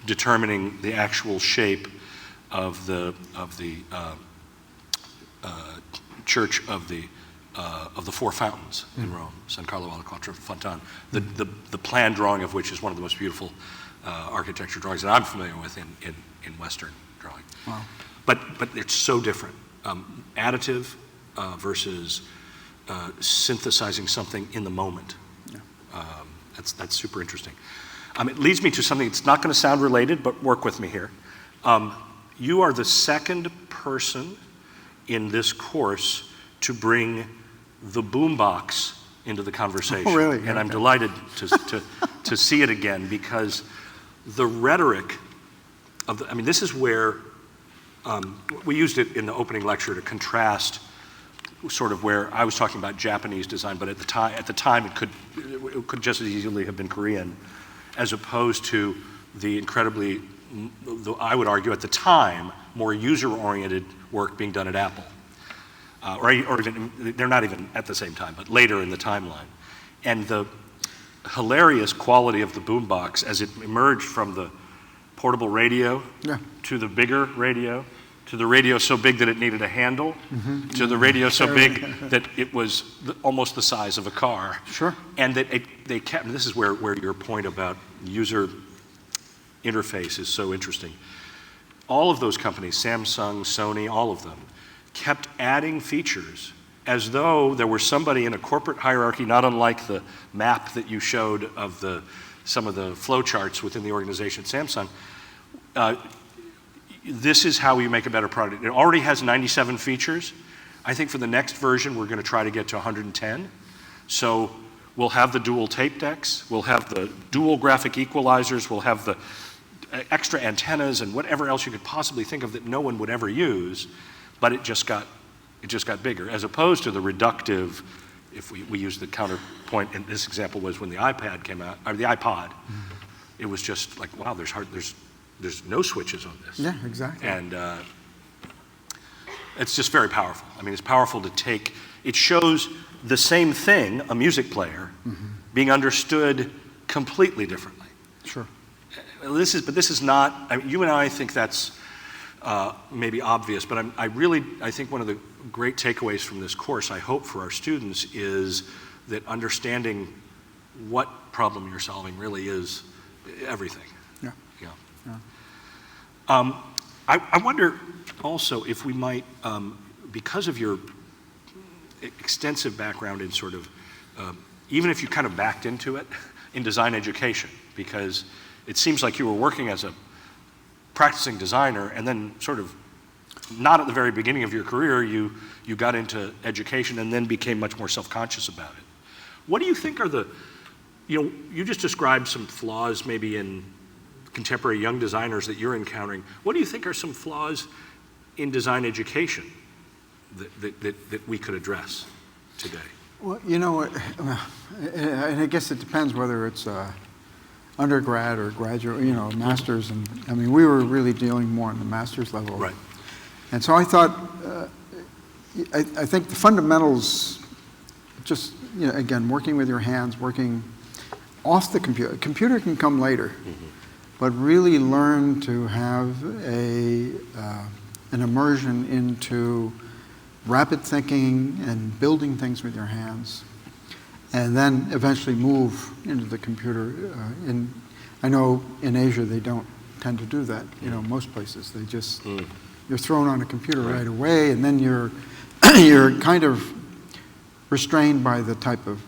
determining the actual shape of the Church of the Four Fountains in Rome, San Carlo alla Quattro Fontane. The plan drawing of which is one of the most beautiful architecture drawings that I'm familiar with in Western drawing. Wow. But it's so different. Additive versus synthesizing something in the moment. Yeah. That's super interesting. It leads me to something that's not going to sound related, but work with me here. You are the second person in this course to bring the boombox into the conversation. Oh, really? And Okay. I'm delighted to see it again, because the rhetoric of this is where we used it in the opening lecture to contrast sort of where I was talking about Japanese design, but at the time it could just as easily have been Korean, as opposed to the incredibly, I would argue at the time, more user-oriented work being done at Apple. Or even, they're not even at the same time, but later in the timeline. And the hilarious quality of the boombox as it emerged from the portable radio to the bigger radio, to the radio so big that it needed a handle, to the radio so big that it was almost the size of a car. Sure. And that they kept, this is where your point about user interface is so interesting. All of those companies, Samsung, Sony, all of them, kept adding features as though there were somebody in a corporate hierarchy, not unlike the map that you showed of some of the flow charts within the organization at Samsung. This is how you make a better product. It already has 97 features. I think for the next version, we're going to try to get to 110. So we'll have the dual tape decks, we'll have the dual graphic equalizers, we'll have the extra antennas and whatever else you could possibly think of that no one would ever use, but it just got bigger, as opposed to the reductive. If we use the counterpoint, and this example was when the iPad came out, or the iPod, it was just like, wow, there's no switches on this. Yeah, exactly. And it's just very powerful. It's powerful to take, it shows the same thing, a music player, being understood completely differently. Sure. This is not, you and I think that's maybe obvious, but I think one of the great takeaways from this course, I hope for our students, is that understanding what problem you're solving really is everything. Yeah. I wonder also if we might, because of your extensive background in sort of, even if you kind of backed into it, in design education, because it seems like you were working as a practicing designer, and then sort of not at the very beginning of your career, you got into education and then became much more self-conscious about it. What do you think are you just described some flaws maybe in contemporary young designers that you're encountering. What do you think are some flaws in design education that we could address today? Well, and I guess it depends whether it's undergrad or graduate, master's. And we were really dealing more on the master's level. Right. And so I thought, I think the fundamentals just, again, working with your hands, working off the computer. Computer can come later, but really learn to have an immersion into rapid thinking and building things with your hands, and then eventually move into the computer. I know in Asia they don't tend to do that. Most places they just you're thrown on a computer right away, and then you're kind of restrained by the type of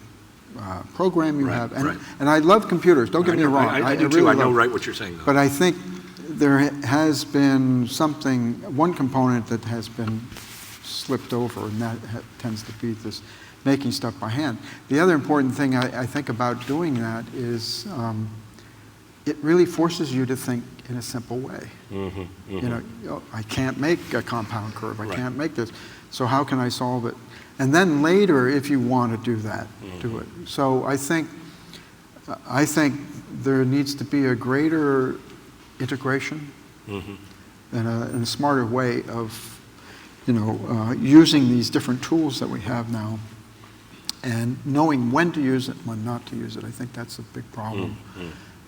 program you have. And I love computers. Don't get me wrong. I do really too. I know what you're saying, though. But I think there has been one component that has been slipped over, and that tends to be this making stuff by hand. The other important thing I think about doing that is it really forces you to think in a simple way. I can't make a compound curve. I can't make this. So how can I solve it? And then later, if you want to do that, do it. So I think there needs to be a greater integration and a smarter way of using these different tools that we have now, and knowing when to use it, when not to use it. I think that's a big problem.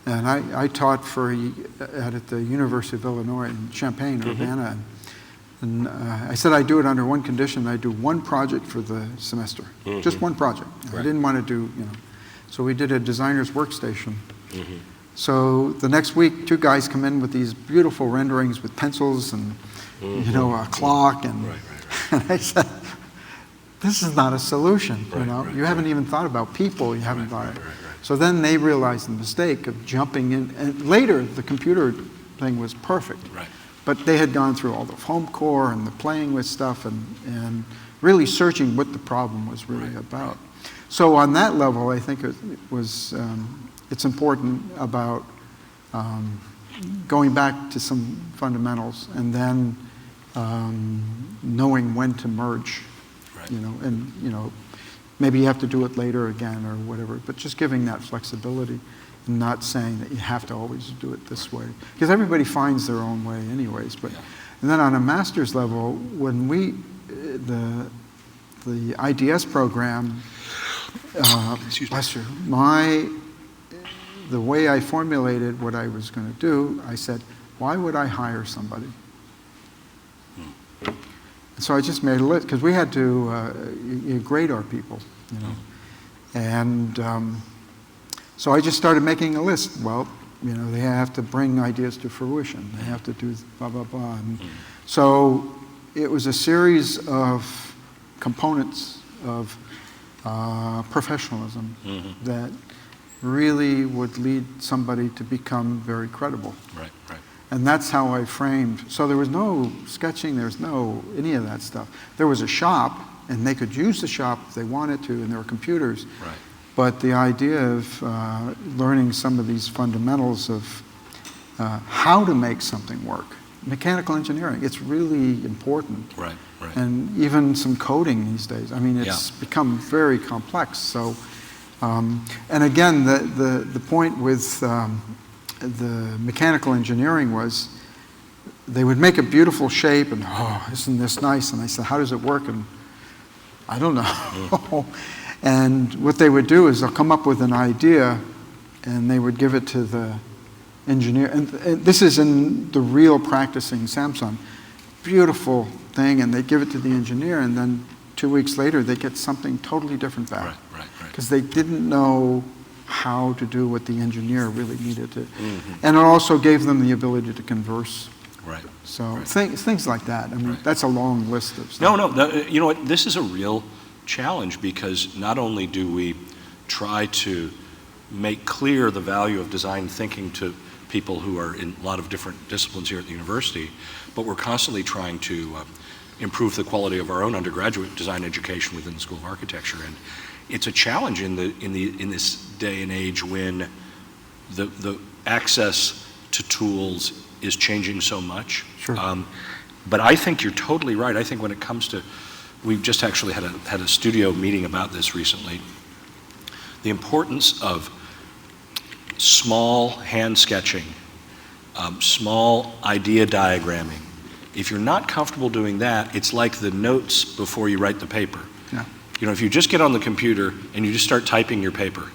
And I taught at the University of Illinois in Champaign, Urbana, and I said I'd do it under one condition. I'd do one project for the semester, just one project. I didn't want to do, So we did a designer's workstation. So the next week, 2 guys come in with these beautiful renderings with pencils and, a clock. And I said, this is not a solution, You haven't even thought about people. You haven't thought it. So then they realized the mistake of jumping in. And later, the computer thing was perfect. But they had gone through all the foam core and the playing with stuff and really searching what the problem was really about. So on that level, I think it's important about going back to some fundamentals and then knowing when to merge, maybe you have to do it later again or whatever, but just giving that flexibility and not saying that you have to always do it this way. Because everybody finds their own way anyways. And then on a master's level, when the IDS program, bless you, the way I formulated what I was going to do, I said, why would I hire somebody? So I just made a list, because we had to grade our people, And so I just started making a list. Well, they have to bring ideas to fruition. They have to do blah, blah, blah. And so it was a series of components of professionalism that really would lead somebody to become very credible. And that's how I framed. So there was no sketching, there was no any of that stuff. There was a shop, and they could use the shop if they wanted to, and there were computers. But the idea of learning some of these fundamentals of how to make something work, mechanical engineering, it's really important. And even some coding these days. I mean, it's become very complex. So, and again, the point with the mechanical engineering was they would make a beautiful shape and, isn't this nice? And I said, how does it work? And I don't know. And what they would do is they'll come up with an idea and they would give it to the engineer. And this is in the real practicing Samsung. Beautiful thing, and they give it to the engineer, and then 2 weeks later they get something totally different back. Because they didn't know how to do what the engineer really needed to. And it also gave them the ability to converse. So things like that. I mean, that's a long list of stuff. No, you know what? This is a real challenge, because not only do we try to make clear the value of design thinking to people who are in a lot of different disciplines here at the university, but we're constantly trying to improve the quality of our own undergraduate design education within the School of Architecture. And it's a challenge in this day and age when the access to tools is changing so much. But I think you're totally right. I think when it comes to, we've just actually had a studio meeting about this recently, the importance of small hand sketching, small idea diagramming. If you're not comfortable doing that, it's like the notes before you write the paper. if you just get on the computer and you just start typing your paper,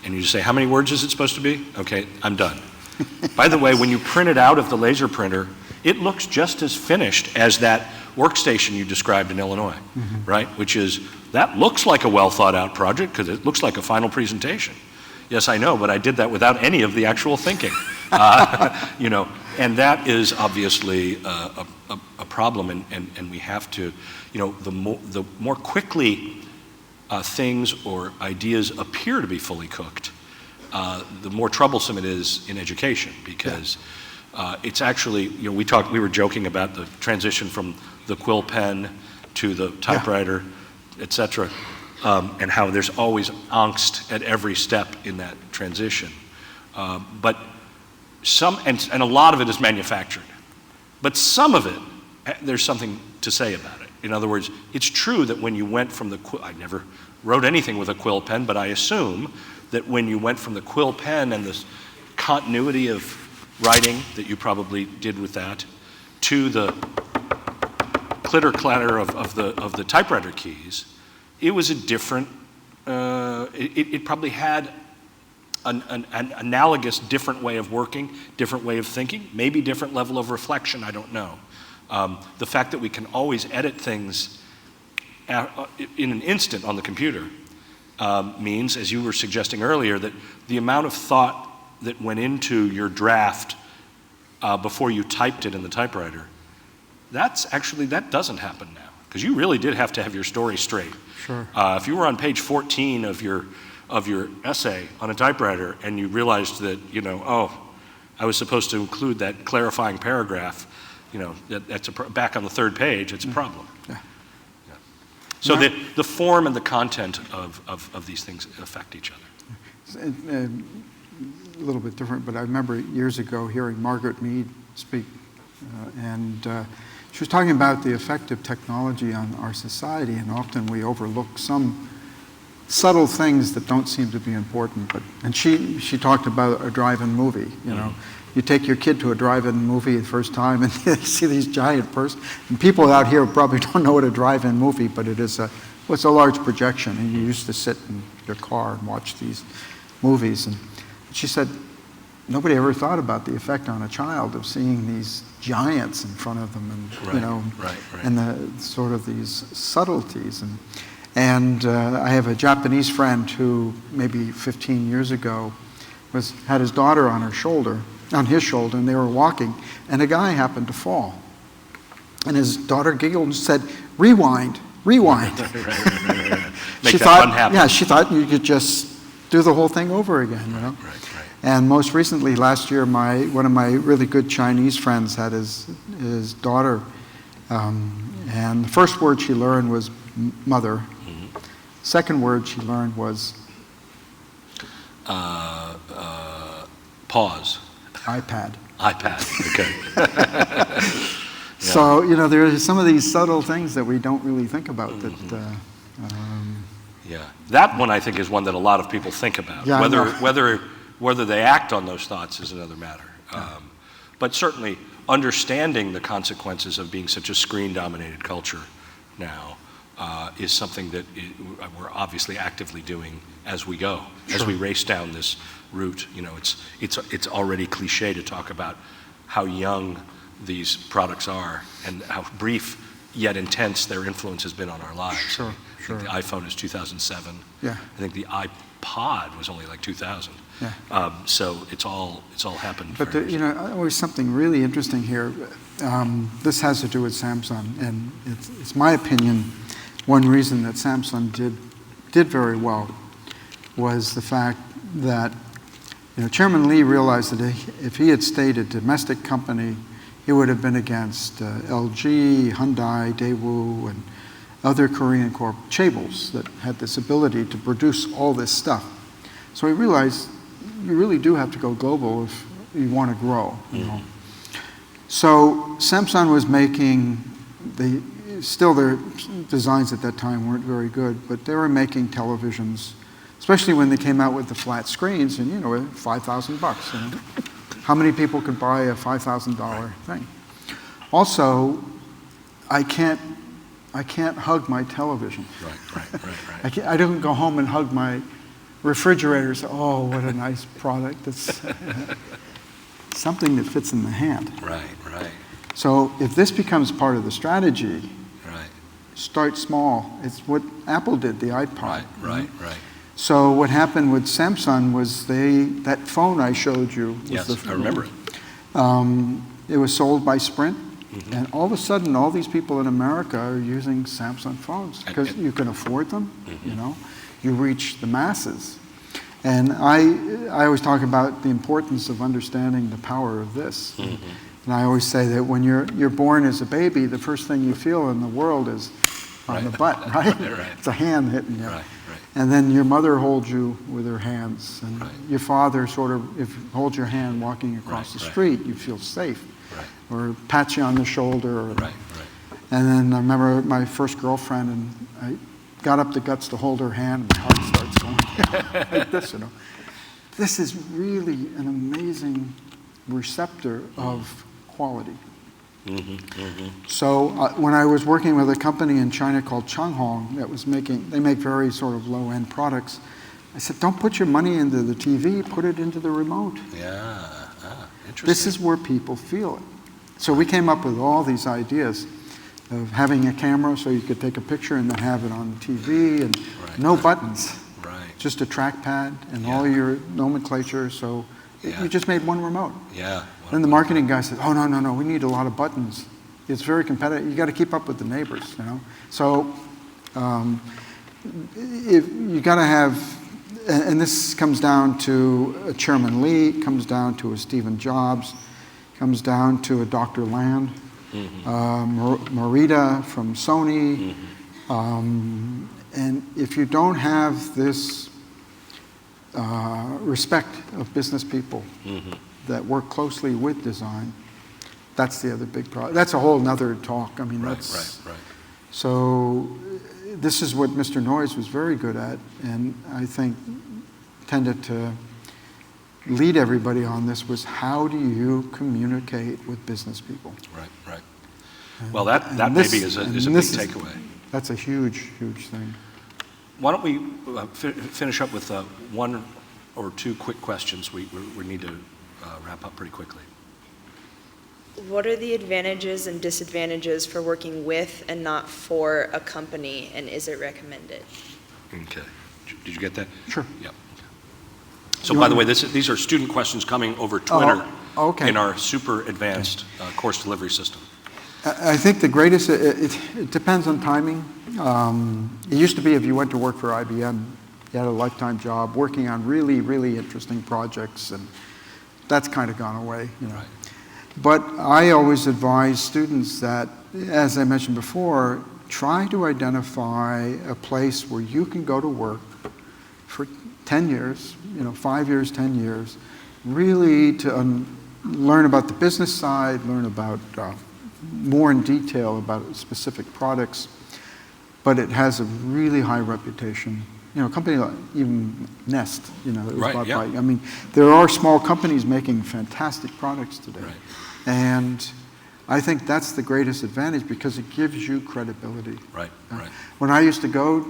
and you just say, how many words is it supposed to be? Okay, I'm done. By the way, when you print it out of the laser printer, it looks just as finished as that workstation you described in Illinois, right? Which is, that looks like a well thought out project because it looks like a final presentation. Yes, I know, but I did that without any of the actual thinking. And that is obviously a problem, and we have to, the more quickly things or ideas appear to be fully cooked, the more troublesome it is in education, because it's actually, we were joking about the transition from the quill pen to the typewriter, et cetera, and how there's always angst at every step in that transition. But and a lot of it is manufactured, but some of it, there's something to say about it. In other words, it's true that when you went from the quill, I never wrote anything with a quill pen, but I assume that when you went from the quill pen and this continuity of writing that you probably did with that to the clitter clatter of the typewriter keys, it was a different, it probably had an analogous different way of working, different way of thinking, maybe different level of reflection, I don't know. The fact that we can always edit things in an instant on the computer means, as you were suggesting earlier, that the amount of thought that went into your draft before you typed it in the typewriter, that doesn't happen now, because you really did have to have your story straight. Sure. If you were on page 14 of your essay on a typewriter and you realized that, I was supposed to include that clarifying paragraph, that's back on the third page, it's a problem. Yeah. Yeah. So the form and the content of these things affect each other. A little bit different, but I remember years ago hearing Margaret Mead speak, and she was talking about the effect of technology on our society, and often we overlook some subtle things that don't seem to be important. And she talked about a drive-in movie. You take your kid to a drive-in movie the first time, and you see these giant and people out here probably don't know what a drive-in movie, but it's a large projection, and you used to sit in your car and watch these movies. And she said, nobody ever thought about the effect on a child of seeing these giants in front of them, and Right. and the sort of these subtleties. And I have a Japanese friend who maybe 15 years ago had his daughter on his shoulder, and they were walking, and a guy happened to fall, and his daughter giggled and said, "Rewind." Right. Make that unhappy. Yeah, she thought you could just do the whole thing over again. Right. And most recently, last year, one of my really good Chinese friends had his daughter, and the first word she learned was mother. Mm-hmm. Second word she learned was pause. iPad. Okay. So there are some of these subtle things that we don't really think about. Mm-hmm. That one I think is one that a lot of people think about. Yeah, Whether they act on those thoughts is another matter. But certainly understanding the consequences of being such a screen-dominated culture now is something that we're obviously actively doing as we go, as we race down this route. It's already cliche to talk about how young these products are and how brief yet intense their influence has been on our lives. Sure. I think the iPhone is 2007. Yeah. I think the iPod was only like 2000. Yeah. So it's all happened. But always something really interesting here. This has to do with Samsung, and it's my opinion. One reason that Samsung did very well was the fact that Chairman Lee realized that if he had stayed a domestic company, he would have been against LG, Hyundai, Daewoo, and other Korean chaebol that had this ability to produce all this stuff. So he realized you really do have to go global if you want to grow. So Samsung was making still their designs at that time weren't very good, but they were making televisions, especially when they came out with the flat screens, and $5,000. How many people could buy a $5,000 thing? Also, I can't I can't hug my television. Right. I don't go home and hug my refrigerator and say, oh, what a nice product. It's something that fits in the hand. Right. So if this becomes part of the strategy, Right. start small. It's what Apple did, the iPod. Right. So what happened with Samsung was that phone I showed you. Yes, I remember it. It was sold by Sprint. And all of a sudden, all these people in America are using Samsung phones because you can afford them, you reach the masses. And I always talk about the importance of understanding the power of this. And I always say that when you're born as a baby, the first thing you feel in the world is on the butt, right? It's a hand hitting you. Right. And then your mother holds you with her hands, and your father sort of holds your hand walking across the street. You feel safe. Or pats you on the shoulder. Right. And then I remember my first girlfriend, and I got up the guts to hold her hand, and my heart starts going like this, This is really an amazing receptor of quality. So when I was working with a company in China called Changhong that was they make very sort of low-end products, I said, don't put your money into the TV, put it into the remote. Yeah. Interesting. This is where people feel it. So we came up with all these ideas of having a camera so you could take a picture and then have it on the TV, and no buttons, just a trackpad and all your nomenclature. So you just made one remote. Yeah. Then the marketing guy said, oh, no, we need a lot of buttons. It's very competitive. You got to keep up with the neighbors, So if you got to have, and this comes down to a Chairman Lee, comes down to a Stephen Jobs, comes down to a Dr. Land, Morita from Sony. And if you don't have this respect of business people that work closely with design, that's the other big problem. That's a whole nother talk. I mean, Right. So this is what Mr. Noyes was very good at, and I think tended to lead everybody on this, was how do you communicate with business people? Right. Well, that maybe is a big takeaway. That's a huge thing. Why don't we finish up with one or two quick questions? We need to wrap up pretty quickly. What are the advantages and disadvantages for working with and not for a company, and is it recommended? Okay. Did you get that? Sure. Yep. So, by the way, these are student questions coming over Twitter in our super advanced course delivery system. I think the greatest, it depends on timing. It used to be if you went to work for IBM, you had a lifetime job working on really, really interesting projects, and that's kind of gone away. Right. But I always advise students that, as I mentioned before, try to identify a place where you can go to work for 10 years, 5 years, 10 years, really to learn about the business side, learn about more in detail about specific products, but it has a really high reputation. A company like even Nest, that was bought by, I mean, there are small companies making fantastic products today. Right. And I think that's the greatest advantage because it gives you credibility. Right. When I used to go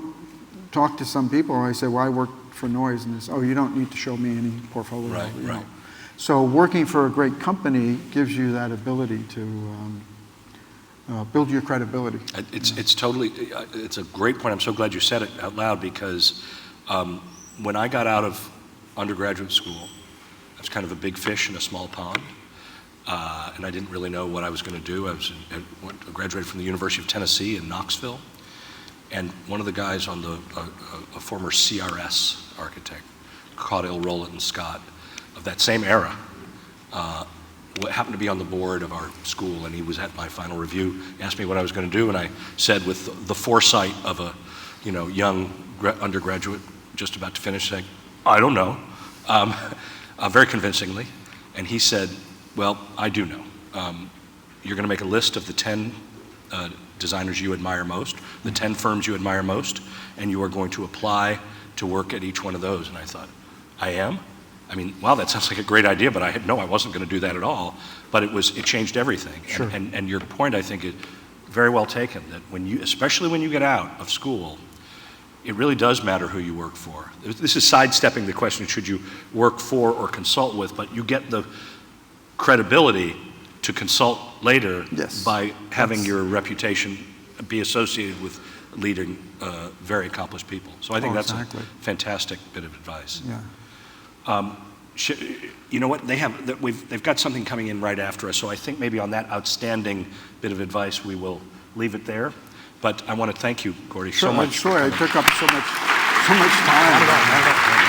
talk to some people, I say, well, I work for Noyes, and they say, oh, you don't need to show me any portfolio. Right. So working for a great company gives you that ability to build your credibility. It's totally, it's a great point. I'm so glad you said it out loud because when I got out of undergraduate school, I was kind of a big fish in a small pond. And I didn't really know what I was going to do. I graduated from the University of Tennessee in Knoxville, and one of the guys on a former CRS architect, Caudill, Rowlett, and Scott, of that same era, happened to be on the board of our school, and he was at my final review. He asked me what I was going to do, and I said, with the foresight of a young undergraduate just about to finish, saying, I don't know, very convincingly, and he said, well, I do know. You're going to make a list of the 10 designers you admire most, the 10 firms you admire most, and you are going to apply to work at each one of those. And I thought, I am? I mean, wow, that sounds like a great idea, but I wasn't going to do that at all. But it changed everything. Sure. And your point, I think, is very well taken, that especially when you get out of school, it really does matter who you work for. This is sidestepping the question, should you work for or consult with, but you get the credibility to consult later Yes. by having your reputation be associated with leading very accomplished people. So I think that's exactly. a fantastic bit of advice. Yeah. You know what, they've got something coming in right after us, so I think maybe on that outstanding bit of advice, we will leave it there. But I want to thank you, Gordy, so much. Sorry, I took up so much time. Not at all.